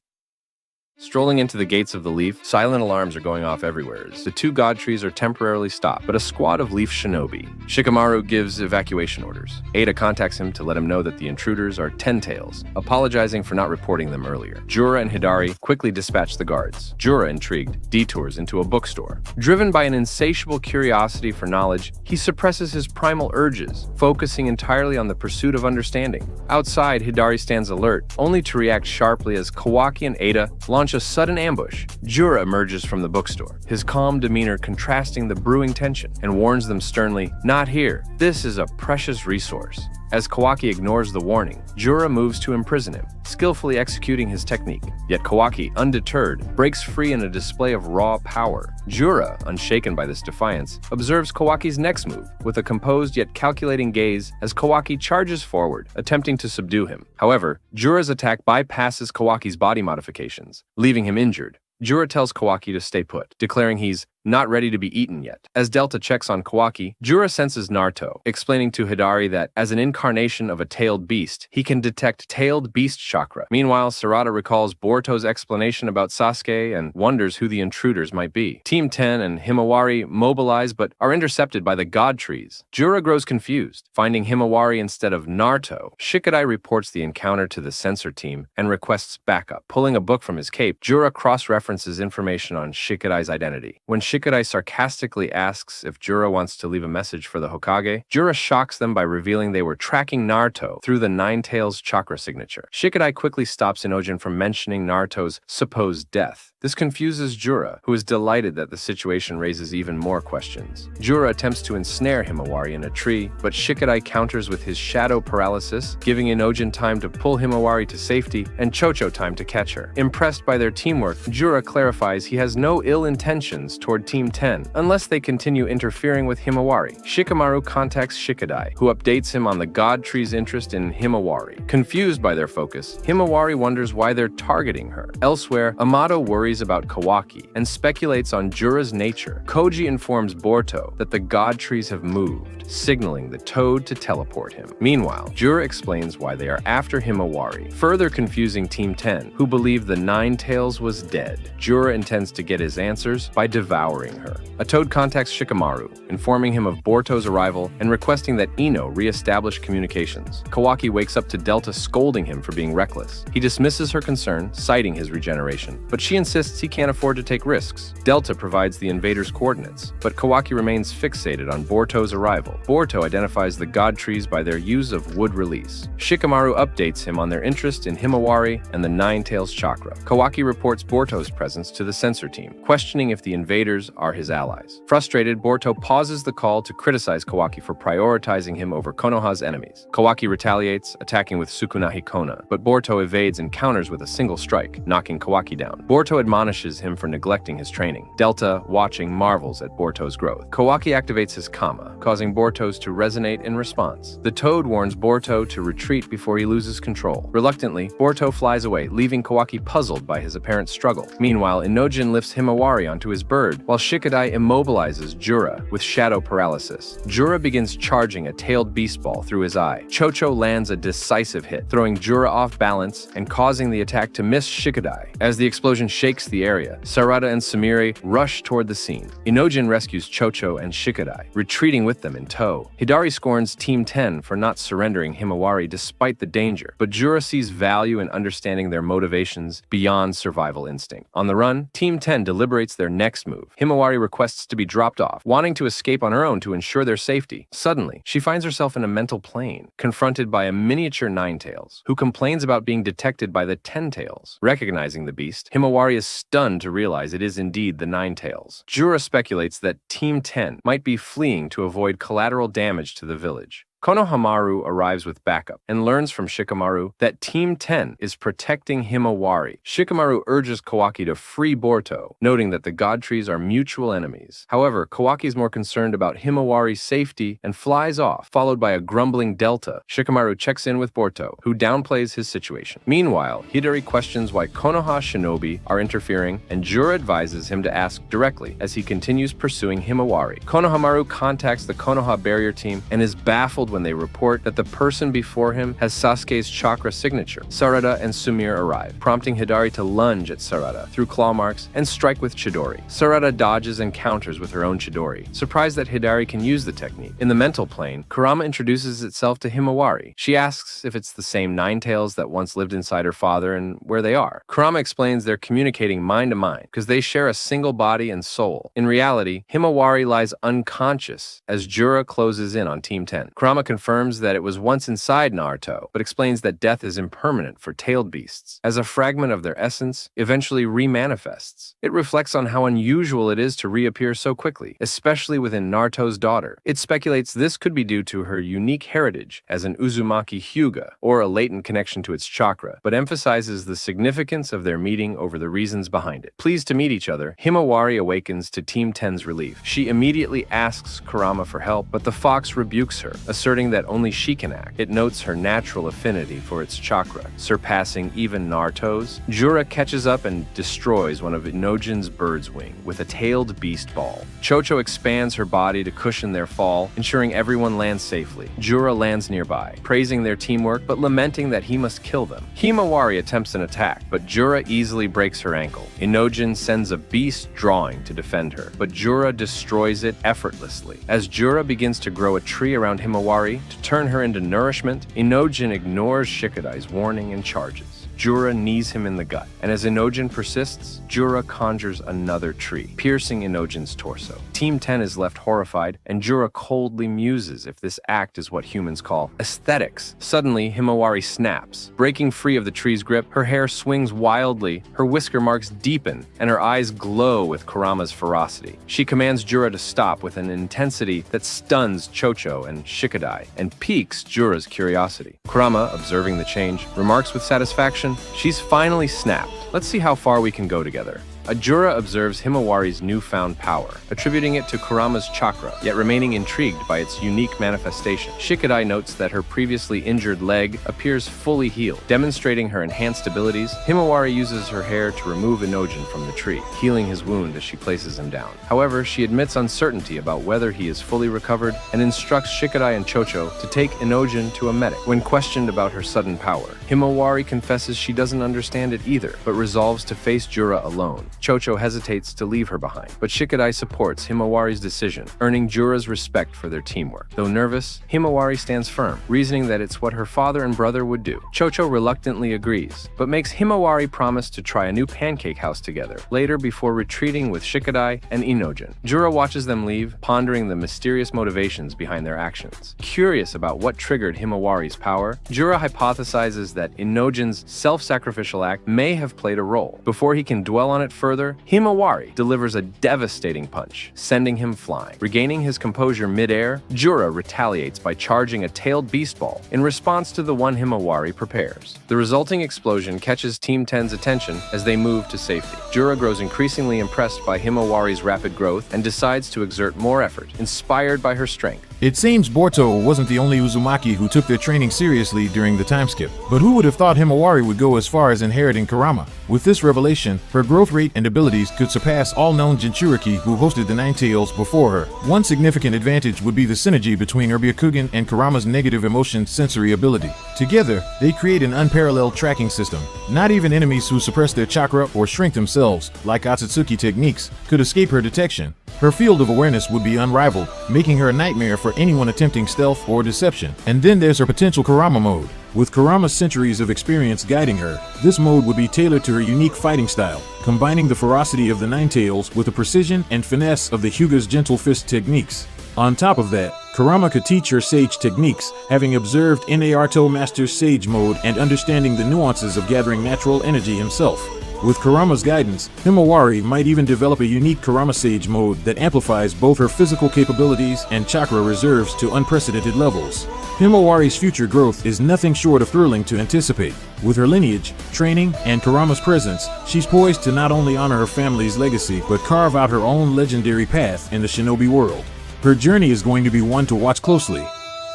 Strolling into the gates of the Leaf, silent alarms are going off everywhere. The 2 god trees are temporarily stopped, but a squad of Leaf shinobi. Shikamaru gives evacuation orders. Ada contacts him to let him know that the intruders are Ten-Tails, apologizing for not reporting them earlier. Jura and Hidari quickly dispatch the guards. Jura, intrigued, detours into a bookstore. Driven by an insatiable curiosity for knowledge, he suppresses his primal urges, focusing entirely on the pursuit of understanding. Outside, Hidari stands alert, only to react sharply as Kawaki and Ada launch a sudden ambush. Jura emerges from the bookstore, his calm demeanor contrasting the brewing tension, and warns them sternly, "Not here. This is a precious resource." As Kawaki ignores the warning, Jura moves to imprison him, skillfully executing his technique. Yet Kawaki, undeterred, breaks free in a display of raw power. Jura, unshaken by this defiance, observes Kawaki's next move, with a composed yet calculating gaze as Kawaki charges forward, attempting to subdue him. However, Jura's attack bypasses Kawaki's body modifications, leaving him injured. Jura tells Kawaki to stay put, declaring he's not ready to be eaten yet. As Delta checks on Kawaki, Jura senses Naruto, explaining to Hidari that as an incarnation of a tailed beast, he can detect tailed beast chakra. Meanwhile, Sarada recalls Boruto's explanation about Sasuke and wonders who the intruders might be. Team 10 and Himawari mobilize but are intercepted by the god trees. Jura grows confused, finding Himawari instead of Naruto. Shikadai reports the encounter to the censor team and requests backup. Pulling a book from his cape, Jura cross-references information on Shikadai's identity. When Shikadai sarcastically asks if Jura wants to leave a message for the Hokage, Jura shocks them by revealing they were tracking Naruto through the Nine-Tails chakra signature. Shikadai quickly stops Inojin from mentioning Naruto's supposed death. This confuses Jura, who is delighted that the situation raises even more questions. Jura attempts to ensnare Himawari in a tree, but Shikadai counters with his shadow paralysis, giving Inojin time to pull Himawari to safety and Chōchō time to catch her. Impressed by their teamwork, Jura clarifies he has no ill intentions toward Team 10 unless they continue interfering with Himawari. Shikamaru contacts Shikadai, who updates him on the god tree's interest in Himawari. Confused by their focus, Himawari wonders why they're targeting her. Elsewhere, Amato worries about Kawaki and speculates on Jura's nature. Koji informs Boruto that the god trees have moved, signaling the toad to teleport him. Meanwhile, Jura explains why they are after Himawari, further confusing Team 10, who believe the Nine-Tails was dead. Jura intends to get his answers by devouring devouring her. A toad contacts Shikamaru, informing him of Boruto's arrival and requesting that Ino re-establish communications. Kawaki wakes up to Delta scolding him for being reckless. He dismisses her concern, citing his regeneration, but she insists he can't afford to take risks. Delta provides the invaders' coordinates, but Kawaki remains fixated on Boruto's arrival. Boruto identifies the god trees by their use of wood release. Shikamaru updates him on their interest in Himawari and the Nine-Tails Chakra. Kawaki reports Boruto's presence to the censor team, questioning if the invaders are his allies. Frustrated, Boruto pauses the call to criticize Kawaki for prioritizing him over Konoha's enemies. Kawaki retaliates, attacking with Tsukunahi Kona, but Boruto evades and counters with a single strike, knocking Kawaki down. Boruto admonishes him for neglecting his training. Delta, watching, marvels at Boruto's growth. Kawaki activates his Kama, causing Boruto's to resonate in response. The toad warns Boruto to retreat before he loses control. Reluctantly, Boruto flies away, leaving Kawaki puzzled by his apparent struggle. Meanwhile, Inojin lifts Himawari onto his bird, while Shikadai immobilizes Jura with shadow paralysis. Jura begins charging a tailed beast ball through his eye. Chōchō lands a decisive hit, throwing Jura off balance and causing the attack to miss Shikadai. As the explosion shakes the area, Sarada and Sumire rush toward the scene. Inojin rescues Chōchō and Shikadai, retreating with them in tow. Hidari scorns Team 10 for not surrendering Himawari despite the danger, but Jura sees value in understanding their motivations beyond survival instinct. On the run, Team 10 deliberates their next move. Himawari requests to be dropped off, wanting to escape on her own to ensure their safety. Suddenly, she finds herself in a mental plane, confronted by a miniature Nine-Tails, who complains about being detected by the Ten-Tails. Recognizing the beast, Himawari is stunned to realize it is indeed the Nine-Tails. Jura speculates that Team 10 might be fleeing to avoid collateral damage to the village. Konohamaru arrives with backup and learns from Shikamaru that Team 10 is protecting Himawari. Shikamaru urges Kawaki to free Boruto, noting that the god trees are mutual enemies. However, Kawaki is more concerned about Himawari's safety and flies off, followed by a grumbling Delta. Shikamaru checks in with Boruto, who downplays his situation. Meanwhile, Hidari questions why Konoha shinobi are interfering, and Jura advises him to ask directly as he continues pursuing Himawari. Konohamaru contacts the Konoha barrier team and is baffled when they report that the person before him has Sasuke's chakra signature. Sarada and Sumire arrive, prompting Hidari to lunge at Sarada through claw marks and strike with Chidori. Sarada dodges and counters with her own Chidori, surprised that Hidari can use the technique. In the mental plane, Kurama introduces itself to Himawari. She asks if it's the same Nine-Tails that once lived inside her father and where they are. Kurama explains they're communicating mind to mind because they share a single body and soul. In reality, Himawari lies unconscious as Jura closes in on Team 10. Kurama confirms that it was once inside Naruto, but explains that death is impermanent for tailed beasts, as a fragment of their essence eventually remanifests. It reflects on how unusual it is to reappear so quickly, especially within Naruto's daughter. It speculates this could be due to her unique heritage as an Uzumaki Hyuga, or a latent connection to its chakra, but emphasizes the significance of their meeting over the reasons behind it. Pleased to meet each other, Himawari awakens to Team 10's relief. She immediately asks Kurama for help, but the fox rebukes her, asserting that only she can act. It notes her natural affinity for its chakra, surpassing even Naruto's. Jura catches up and destroys one of Inojin's bird's wing with a tailed beast ball. Chōchō expands her body to cushion their fall, ensuring everyone lands safely. Jura lands nearby, praising their teamwork but lamenting that he must kill them. Himawari attempts an attack, but Jura easily breaks her ankle. Inojin sends a beast drawing to defend her, but Jura destroys it effortlessly. As Jura begins to grow a tree around Himawari to turn her into nourishment, Inojin ignores Shikadai's warning and charges. Jura knees him in the gut, and as Inojin persists, Jura conjures another tree, piercing Inojin's torso. Team 10 is left horrified, and Jura coldly muses if this act is what humans call aesthetics. Suddenly, Himawari snaps. Breaking free of the tree's grip, her hair swings wildly, her whisker marks deepen, and her eyes glow with Kurama's ferocity. She commands Jura to stop with an intensity that stuns Chōchō and Shikadai, and piques Jura's curiosity. Kurama, observing the change, remarks with satisfaction, "She's finally snapped. Let's see how far we can go together." Jura observes Himawari's newfound power, attributing it to Kurama's chakra, yet remaining intrigued by its unique manifestation. Shikadai notes that her previously injured leg appears fully healed, demonstrating her enhanced abilities. Himawari uses her hair to remove Inojin from the tree, healing his wound as she places him down. However, she admits uncertainty about whether he is fully recovered and instructs Shikadai and Chōchō to take Inojin to a medic. When questioned about her sudden power, Himawari confesses she doesn't understand it either, but resolves to face Jura alone. Chōchō hesitates to leave her behind, but Shikadai supports Himawari's decision, earning Jura's respect for their teamwork. Though nervous, Himawari stands firm, reasoning that it's what her father and brother would do. Chōchō reluctantly agrees, but makes Himawari promise to try a new pancake house together, later before retreating with Shikadai and Inojin. Jura watches them leave, pondering the mysterious motivations behind their actions. Curious about what triggered Himawari's power, Jura hypothesizes that Inojin's self-sacrificial act may have played a role. Before he can dwell on it further, Himawari delivers a devastating punch, sending him flying. Regaining his composure mid-air, Jura retaliates by charging a tailed beast ball in response to the one Himawari prepares. The resulting explosion catches Team 10's attention as they move to safety. Jura grows increasingly impressed by Himawari's rapid growth and decides to exert more effort, inspired by her strength. It seems Boruto wasn't the only Uzumaki who took their training seriously during the time skip. But who would have thought Himawari would go as far as inheriting Kurama? With this revelation, her growth rate and abilities could surpass all known Jinchuriki who hosted the Nine Tails before her. One significant advantage would be the synergy between Byakugan and Kurama's negative emotion sensory ability. Together, they create an unparalleled tracking system. Not even enemies who suppress their chakra or shrink themselves, like Otsutsuki techniques, could escape her detection. Her field of awareness would be unrivaled, making her a nightmare for anyone attempting stealth or deception. And then there's her potential Kurama mode. With Kurama's centuries of experience guiding her, this mode would be tailored to her unique fighting style, combining the ferocity of the Nine Tails with the precision and finesse of the Hyuga's gentle fist techniques. On top of that, Kurama could teach her sage techniques, having observed Naruto Master's sage mode and understanding the nuances of gathering natural energy himself. With Kurama's guidance, Himawari might even develop a unique Kurama Sage mode that amplifies both her physical capabilities and chakra reserves to unprecedented levels. Himawari's future growth is nothing short of thrilling to anticipate. With her lineage, training, and Kurama's presence, she's poised to not only honor her family's legacy, but carve out her own legendary path in the shinobi world. Her journey is going to be one to watch closely.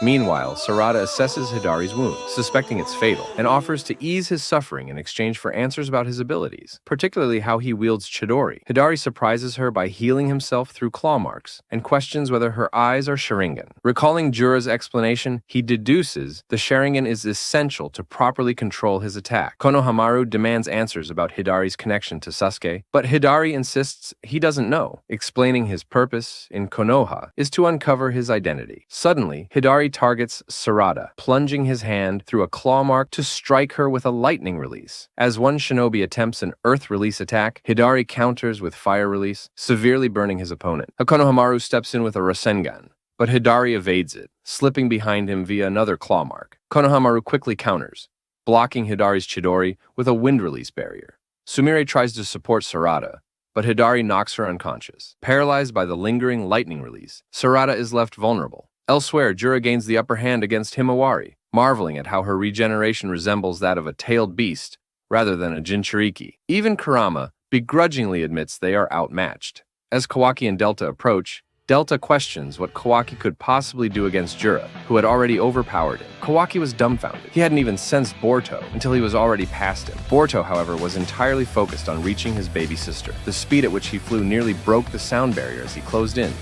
Meanwhile, Sarada assesses Hidari's wound, suspecting it's fatal, and offers to ease his suffering in exchange for answers about his abilities, particularly how he wields Chidori. Hidari surprises her by healing himself through claw marks, and questions whether her eyes are Sharingan. Recalling Jura's explanation, he deduces the Sharingan is essential to properly control his attack. Konohamaru demands answers about Hidari's connection to Sasuke, but Hidari insists he doesn't know, explaining his purpose in Konoha is to uncover his identity. Suddenly, Hidari targets Sarada, plunging his hand through a claw mark to strike her with a lightning release. As one shinobi attempts an earth release attack, Hidari counters with fire release, severely burning his opponent. Konohamaru steps in with a Rasengan, but Hidari evades it, slipping behind him via another claw mark. Konohamaru quickly counters, blocking Hidari's Chidori with a wind release barrier. Sumire tries to support Sarada, but Hidari knocks her unconscious. Paralyzed by the lingering lightning release, Sarada is left vulnerable. Elsewhere, Jura gains the upper hand against Himawari, marveling at how her regeneration resembles that of a tailed beast rather than a Jinchuriki. Even Kurama begrudgingly admits they are outmatched. As Kawaki and Delta approach, Delta questions what Kawaki could possibly do against Jura, who had already overpowered him. Kawaki was dumbfounded. He hadn't even sensed Boruto until he was already past him. Boruto, however, was entirely focused on reaching his baby sister. The speed at which he flew nearly broke the sound barrier as he closed in,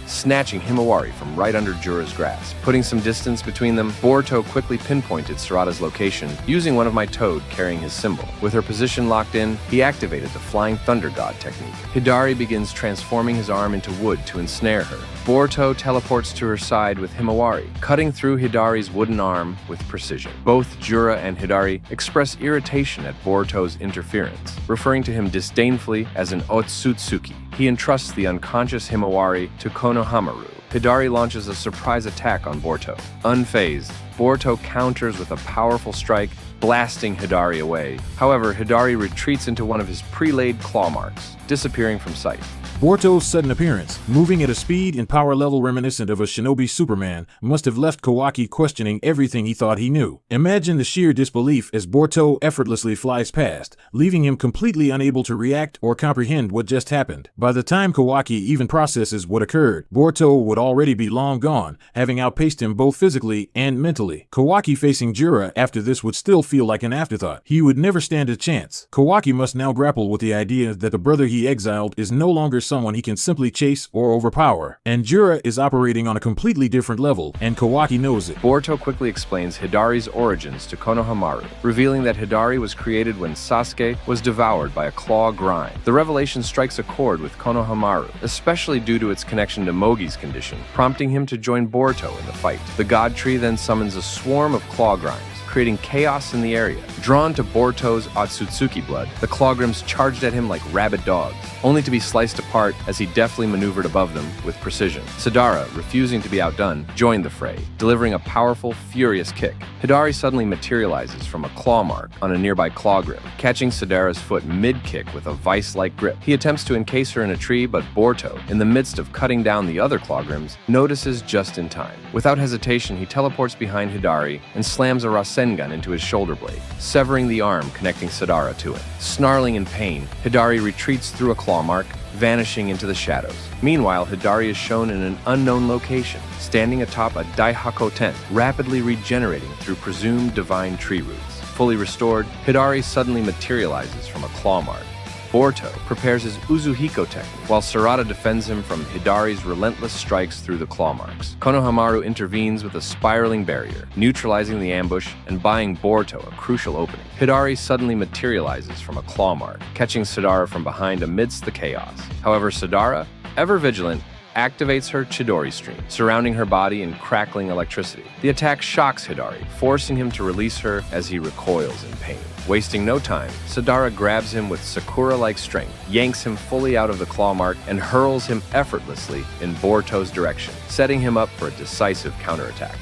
snatching Himawari from right under Jura's grasp. Putting some distance between them, Boruto quickly pinpointed Sarada's location, using one of my toad carrying his symbol. With her position locked in, he activated the Flying Thunder God technique. Hidari begins transforming his arm into wood to ensnare her. Boruto teleports to her side with Himawari, cutting through Hidari's wooden arm with precision. Both Jura and Hidari express irritation at Boruto's interference, referring to him disdainfully as an Otsutsuki. He entrusts the unconscious Himawari to Konohamaru. Hidari launches a surprise attack on Boruto. Unfazed, Boruto counters with a powerful strike, blasting Hidari away. However, Hidari retreats into one of his pre-laid claw marks, disappearing from sight. Boruto's sudden appearance, moving at a speed and power level reminiscent of a shinobi Superman, must have left Kawaki questioning everything he thought he knew. Imagine the sheer disbelief as Boruto effortlessly flies past, leaving him completely unable to react or comprehend what just happened. By the time Kawaki even processes what occurred, Boruto would already be long gone, having outpaced him both physically and mentally. Kawaki facing Jura after this would still feel like an afterthought. He would never stand a chance. Kawaki must now grapple with the idea that the brother he exiled is no longer someone he can simply chase or overpower. And Jura is operating on a completely different level, and Kawaki knows it. Boruto quickly explains Hidari's origins to Konohamaru, revealing that Hidari was created when Sasuke was devoured by a claw grind. The revelation strikes a chord with Konohamaru, especially due to its connection to Mogi's condition, prompting him to join Boruto in the fight. The God Tree then summons a swarm of claw grinds, creating chaos in the area. Drawn to Boruto's Otsutsuki blood, the Clawgrims charged at him like rabid dogs, only to be sliced apart as he deftly maneuvered above them with precision. Sadara, refusing to be outdone, joined the fray, delivering a powerful, furious kick. Hidari suddenly materializes from a claw mark on a nearby Clawgrim, catching Sadara's foot mid-kick with a vice-like grip. He attempts to encase her in a tree, but Boruto, in the midst of cutting down the other Clawgrims, notices just in time. Without hesitation, he teleports behind Hidari and slams a Rasengan into his shoulder blade, severing the arm connecting Sadara to it. Snarling in pain, Hidari retreats through a claw mark, vanishing into the shadows. Meanwhile, Hidari is shown in an unknown location, standing atop a Daihako tent, rapidly regenerating through presumed divine tree roots. Fully restored, Hidari suddenly materializes from a claw mark. Boruto prepares his Uzuhiko technique, while Sarada defends him from Hidari's relentless strikes through the claw marks. Konohamaru intervenes with a spiraling barrier, neutralizing the ambush and buying Boruto a crucial opening. Hidari suddenly materializes from a claw mark, catching Sadara from behind amidst the chaos. However, Sadara, ever vigilant, activates her Chidori stream, surrounding her body in crackling electricity. The attack shocks Hidari, forcing him to release her as he recoils in pain. Wasting no time, Sadara grabs him with Sakura-like strength, yanks him fully out of the claw mark, and hurls him effortlessly in Boruto's direction, setting him up for a decisive counterattack.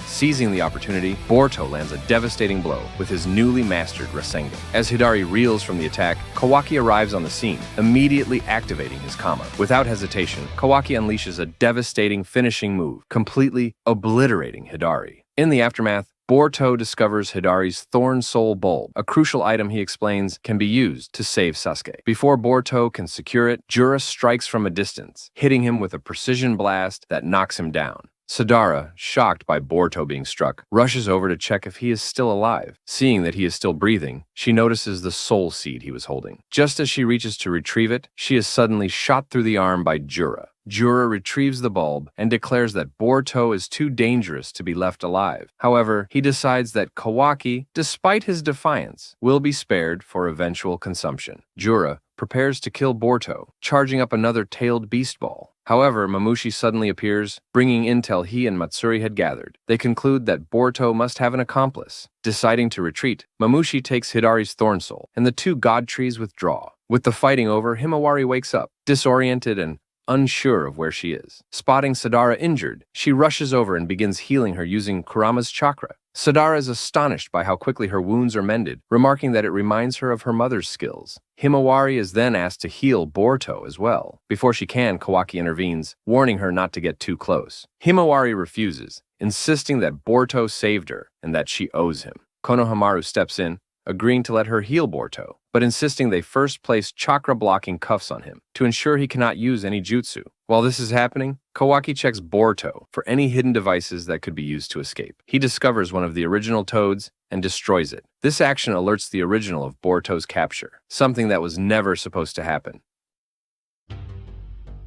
Seizing the opportunity, Boruto lands a devastating blow with his newly mastered Rasengan. As Hidari reels from the attack, Kawaki arrives on the scene, immediately activating his Kama. Without hesitation, Kawaki unleashes a devastating finishing move, completely obliterating Hidari. In the aftermath, Boruto discovers Hidari's Thorn Soul Bulb, a crucial item he explains can be used to save Sasuke. Before Boruto can secure it, Jura strikes from a distance, hitting him with a precision blast that knocks him down. Sadara, shocked by Boruto being struck, rushes over to check if he is still alive. Seeing that he is still breathing, she notices the soul seed he was holding. Just as she reaches to retrieve it, she is suddenly shot through the arm by Jura. Jura retrieves the bulb and declares that Boruto is too dangerous to be left alive. However, he decides that Kawaki, despite his defiance, will be spared for eventual consumption. Jura prepares to kill Boruto, charging up another tailed beast ball. However, Mamushi suddenly appears, bringing intel he and Matsuri had gathered. They conclude that Boruto must have an accomplice. Deciding to retreat, Mamushi takes Hidari's Thorn Soul, and the two God Trees withdraw. With the fighting over, Himawari wakes up, disoriented and unsure of where she is. Spotting Sadara injured, she rushes over and begins healing her using Kurama's Chakra. Sadara is astonished by how quickly her wounds are mended, remarking that it reminds her of her mother's skills. Himawari is then asked to heal Boruto as well. Before she can, Kawaki intervenes, warning her not to get too close. Himawari refuses, insisting that Boruto saved her and that she owes him. Konohamaru steps in, agreeing to let her heal Boruto, but insisting they first place chakra-blocking cuffs on him to ensure he cannot use any jutsu. While this is happening, Kawaki checks Boruto for any hidden devices that could be used to escape. He discovers one of the original toads and destroys it. This action alerts the original of Boruto's capture, something that was never supposed to happen.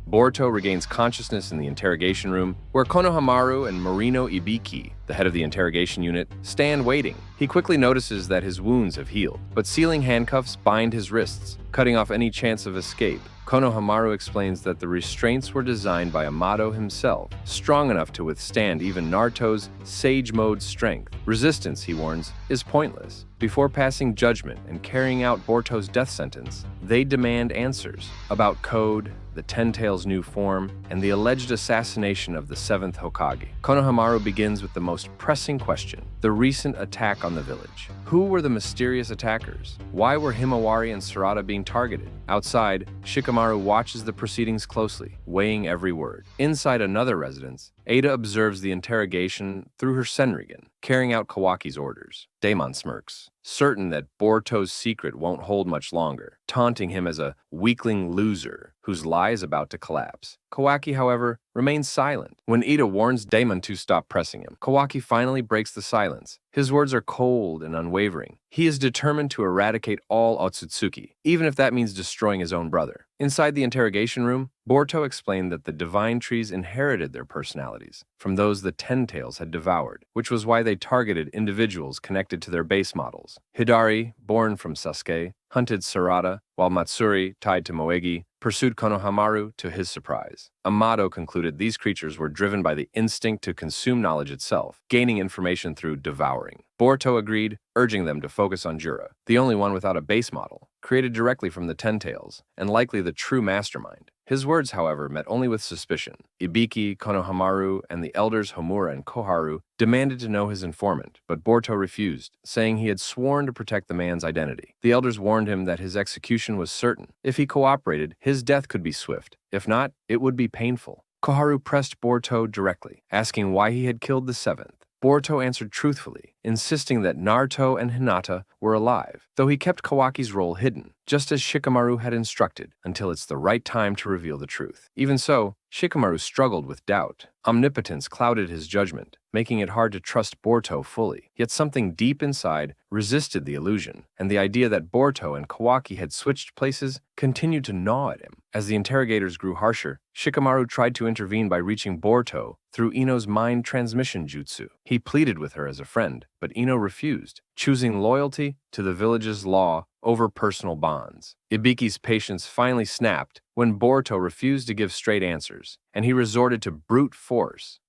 Boruto regains consciousness in the interrogation room, where Konohamaru and Marino Ibiki, the head of the interrogation unit, stand waiting. He quickly notices that his wounds have healed, but sealing handcuffs bind his wrists, cutting off any chance of escape. Konohamaru explains that the restraints were designed by Amato himself, strong enough to withstand even Naruto's Sage Mode strength. Resistance, he warns, is pointless. Before passing judgment and carrying out Boruto's death sentence, they demand answers about code, the Ten Tails' new form, and the alleged assassination of the 7th Hokage. Konohamaru begins with the most pressing question: the recent attack on the village. Who were the mysterious attackers? Why were Himawari and Sarada being targeted? Outside, Shikamaru watches the proceedings closely, weighing every word. Inside another residence, Ada observes the interrogation through her Senrigan, carrying out Kawaki's orders. Daemon smirks, certain that Boruto's secret won't hold much longer, taunting him as a weakling loser whose lie is about to collapse. Kawaki, however, remains silent. When Ida warns Daemon to stop pressing him, Kawaki finally breaks the silence, His words are cold and unwavering. He is determined to eradicate all Otsutsuki, even if that means destroying his own brother. Inside the interrogation room, Boruto explained that the divine trees inherited their personalities from those the Ten Tails had devoured, which was why they targeted individuals connected to their base models. Hidari, born from Sasuke, hunted Sarada, while Matsuri, tied to Moegi, pursued Konohamaru to his surprise. Amato concluded these creatures were driven by the instinct to consume knowledge itself, gaining information through devouring. Boruto agreed, urging them to focus on Jura, the only one without a base model, created directly from the Ten Tails, and likely the true mastermind. His words, however, met only with suspicion. Ibiki, Konohamaru, and the elders Homura and Koharu demanded to know his informant, but Boruto refused, saying he had sworn to protect the man's identity. The elders warned him that his execution was certain. If he cooperated, his death could be swift. If not, it would be painful. Koharu pressed Boruto directly, asking why he had killed the seventh. Boruto answered truthfully, insisting that Naruto and Hinata were alive, though he kept Kawaki's role hidden, just as Shikamaru had instructed, until it's the right time to reveal the truth. Even so, Shikamaru struggled with doubt. Omnipotence clouded his judgment, making it hard to trust Boruto fully. Yet something deep inside resisted the illusion, and the idea that Boruto and Kawaki had switched places continued to gnaw at him. As the interrogators grew harsher, Shikamaru tried to intervene by reaching Boruto through Ino's mind transmission jutsu. He pleaded with her as a friend, but Ino refused, choosing loyalty to the village's law over personal bonds. Ibiki's patience finally snapped when Boruto refused to give straight answers, and he resorted to brute force.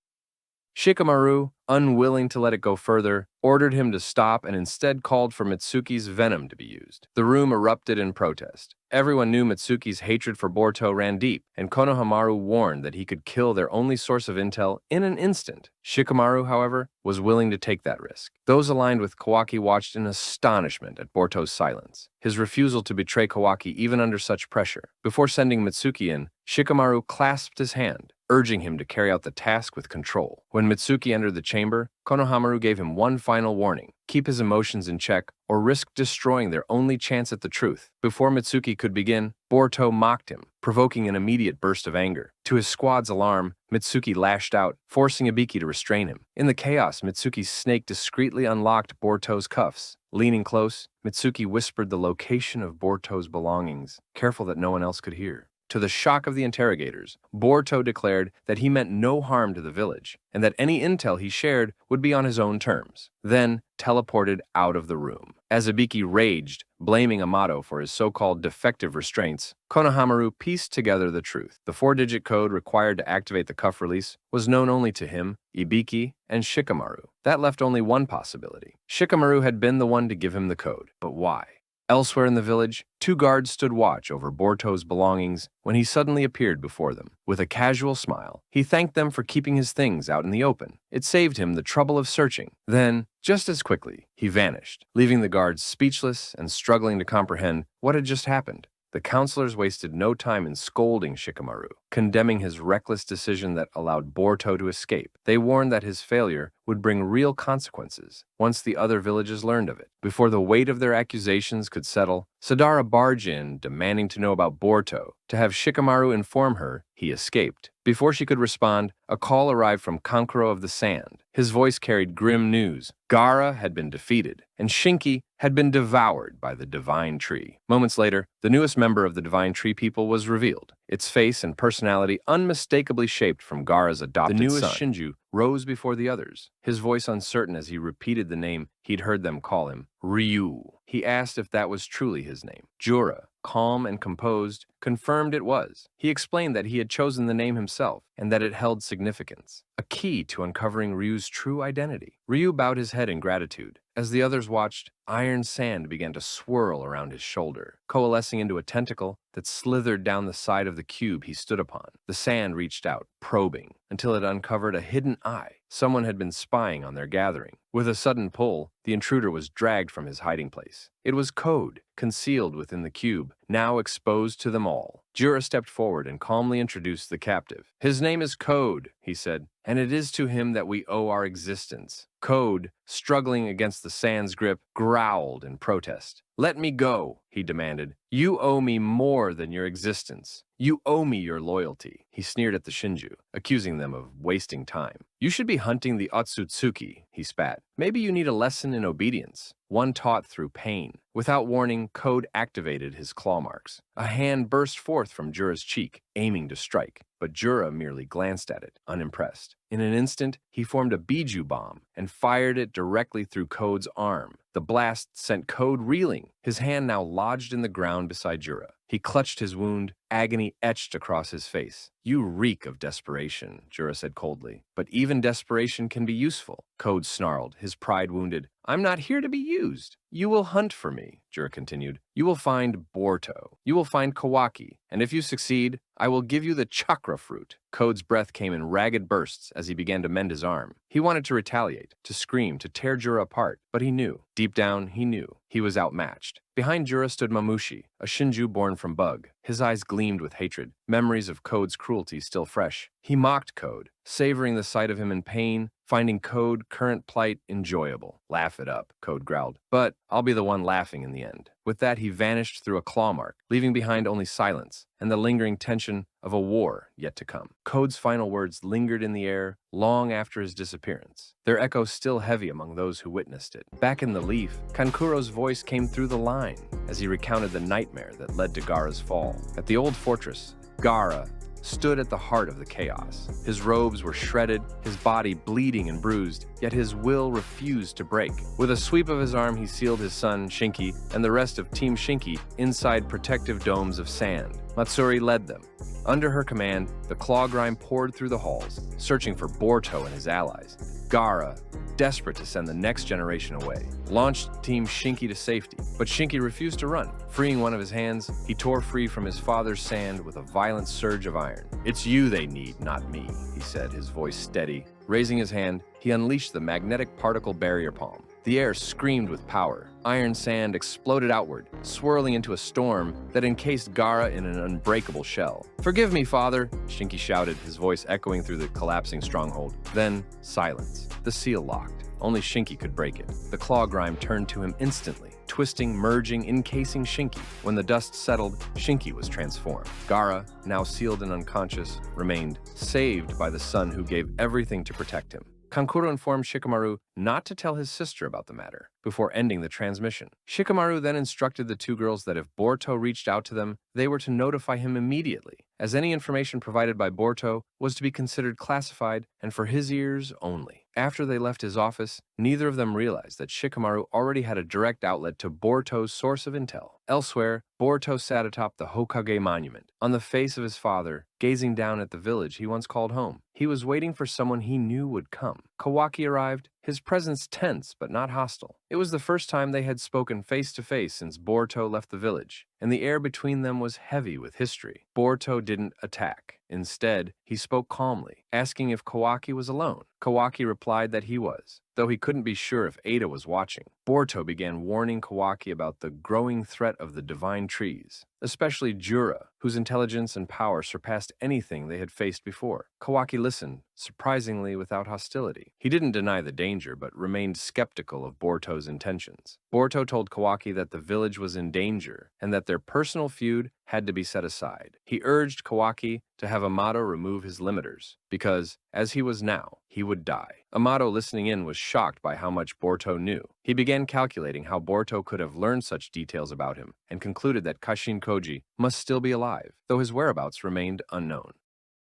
Shikamaru, unwilling to let it go further, ordered him to stop and instead called for Mitsuki's venom to be used. The room erupted in protest. Everyone knew Mitsuki's hatred for Boruto ran deep, and Konohamaru warned that he could kill their only source of intel in an instant. Shikamaru, however, was willing to take that risk. Those aligned with Kawaki watched in astonishment at Boruto's silence, his refusal to betray Kawaki even under such pressure. Before sending Mitsuki in, Shikamaru clasped his hand, urging him to carry out the task with control. When Mitsuki entered the chamber, Konohamaru gave him one final warning: keep his emotions in check or risk destroying their only chance at the truth. Before Mitsuki could begin, Boruto mocked him, provoking an immediate burst of anger. To his squad's alarm, Mitsuki lashed out, forcing Ibiki to restrain him. In the chaos, Mitsuki's snake discreetly unlocked Boruto's cuffs. Leaning close, Mitsuki whispered the location of Boruto's belongings, careful that no one else could hear. To the shock of the interrogators, Boruto declared that he meant no harm to the village, and that any intel he shared would be on his own terms, then teleported out of the room. As Ibiki raged, blaming Amato for his so-called defective restraints, Konohamaru pieced together the truth. The 4-digit code required to activate the cuff release was known only to him, Ibiki, and Shikamaru. That left only one possibility. Shikamaru had been the one to give him the code, but why? Elsewhere in the village, 2 guards stood watch over Boruto's belongings when he suddenly appeared before them. With a casual smile, he thanked them for keeping his things out in the open. It saved him the trouble of searching. Then, just as quickly, he vanished, leaving the guards speechless and struggling to comprehend what had just happened. The counselors wasted no time in scolding Shikamaru, condemning his reckless decision that allowed Boruto to escape. They warned that his failure would bring real consequences once the other villages learned of it. Before the weight of their accusations could settle, Sadara barged in, demanding to know about Boruto. To have Shikamaru inform her, he escaped. Before she could respond, a call arrived from Kankuro of the Sand. His voice carried grim news. Gaara had been defeated, and Shinki had been devoured by the Divine Tree. Moments later, the newest member of the Divine Tree people was revealed, its face and personality unmistakably shaped from Gaara's adopted son. The newest Shinju rose before the others, his voice uncertain as he repeated the name he'd heard them call him, Ryu. He asked if that was truly his name. Jura, calm and composed, confirmed it was. He explained that he had chosen the name himself and that it held significance, a key to uncovering Ryu's true identity. Ryu bowed his head in gratitude. As the others watched, iron sand began to swirl around his shoulder, coalescing into a tentacle that slithered down the side of the cube he stood upon. The sand reached out, probing, until it uncovered a hidden eye. Someone had been spying on their gathering. With a sudden pull, the intruder was dragged from his hiding place. It was Code, concealed within the cube, now exposed to them all. Jura stepped forward and calmly introduced the captive. "His name is Code," he said, "and it is to him that we owe our existence." Code, struggling against the sand's grip, growled in protest. "Let me go," he demanded. "You owe me more than your existence. You owe me your loyalty. He sneered at the Shinju, accusing them of wasting time. You should be hunting the Otsutsuki, he spat. Maybe you need a lesson in obedience, one taught through pain. Without warning, Code activated his claw marks. A hand burst forth from Jura's cheek, aiming to strike, but Jura merely glanced at it, unimpressed. In an instant, he formed a Biju bomb and fired it directly through Code's arm. The blast sent Code reeling, his hand now lodged in the ground beside Jura. He clutched his wound, agony etched across his face. You reek of desperation, Jura said coldly. But even desperation can be useful, Code snarled, his pride wounded. I'm not here to be used. You will hunt for me, Jura continued. You will find Boruto. You will find Kawaki. And if you succeed, I will give you the Chakra fruit. Code's breath came in ragged bursts as he began to mend his arm. He wanted to retaliate, to scream, to tear Jura apart, but he knew. Deep down, he knew. He was outmatched. Behind Jura stood Mamushi, a Shinju born from Bug. His eyes gleamed with hatred, memories of Code's cruelty still fresh. He mocked Code, savoring the sight of him in pain, finding Code current plight enjoyable. Laugh it up, Code growled. But I'll be the one laughing in the end. With that, he vanished through a claw mark, leaving behind only silence and the lingering tension of a war yet to come. Code's final words lingered in the air long after his disappearance, their echo still heavy among those who witnessed it. Back in the Leaf, Kankuro's voice came through the line as he recounted the nightmare that led to Gaara's fall. At the old fortress, Gaara stood at the heart of the chaos. His robes were shredded, his body bleeding and bruised, yet his will refused to break. With a sweep of his arm, he sealed his son, Shinki, and the rest of Team Shinki inside protective domes of sand. Matsuri led them. Under her command, the claw grime poured through the halls, searching for Boruto and his allies. Gaara, desperate to send the next generation away, launched Team Shinki to safety, but Shinki refused to run. Freeing one of his hands, he tore free from his father's sand with a violent surge of iron. It's you they need, not me, he said, his voice steady. Raising his hand, he unleashed the magnetic particle barrier palm. The air screamed with power. Iron sand exploded outward, swirling into a storm that encased Gaara in an unbreakable shell. Forgive me, father, Shinki shouted, his voice echoing through the collapsing stronghold. Then, silence. The seal locked. Only Shinki could break it. The claw grime turned to him instantly, twisting, merging, encasing Shinki. When the dust settled, Shinki was transformed. Gaara, now sealed and unconscious, remained, saved by the son who gave everything to protect him. Kankuro informed Shikamaru not to tell his sister about the matter before ending the transmission. Shikamaru then instructed the two girls that if Boruto reached out to them, they were to notify him immediately, as any information provided by Boruto was to be considered classified and for his ears only. After they left his office, neither of them realized that Shikamaru already had a direct outlet to Boruto's source of intel. Elsewhere, Boruto sat atop the Hokage monument, on the face of his father, gazing down at the village he once called home. He was waiting for someone he knew would come. Kawaki arrived, his presence tense but not hostile. It was the first time they had spoken face to face since Boruto left the village, and the air between them was heavy with history. Boruto didn't attack. Instead, he spoke calmly, asking if Kawaki was alone. Kawaki replied that he was, though he couldn't be sure if Ada was watching. Boruto began warning Kawaki about the growing threat of the divine trees, especially Jura, whose intelligence and power surpassed anything they had faced before. Kawaki listened, surprisingly without hostility. He didn't deny the danger, but remained skeptical of Boruto's intentions. Boruto told Kawaki that the village was in danger, and that their personal feud had to be set aside. He urged Kawaki to have Amato remove his limiters, because, as he was now, he would die. Amato, listening in, was shocked by how much Boruto knew. He began calculating how Boruto could have learned such details about him, and concluded that Kashin Koji must still be alive, though his whereabouts remained unknown.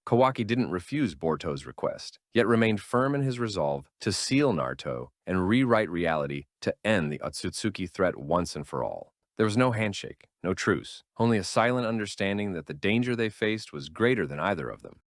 Kawaki didn't refuse Boruto's request, yet remained firm in his resolve to seal Naruto and rewrite reality to end the Otsutsuki threat once and for all. There was no handshake, no truce, only a silent understanding that the danger they faced was greater than either of them.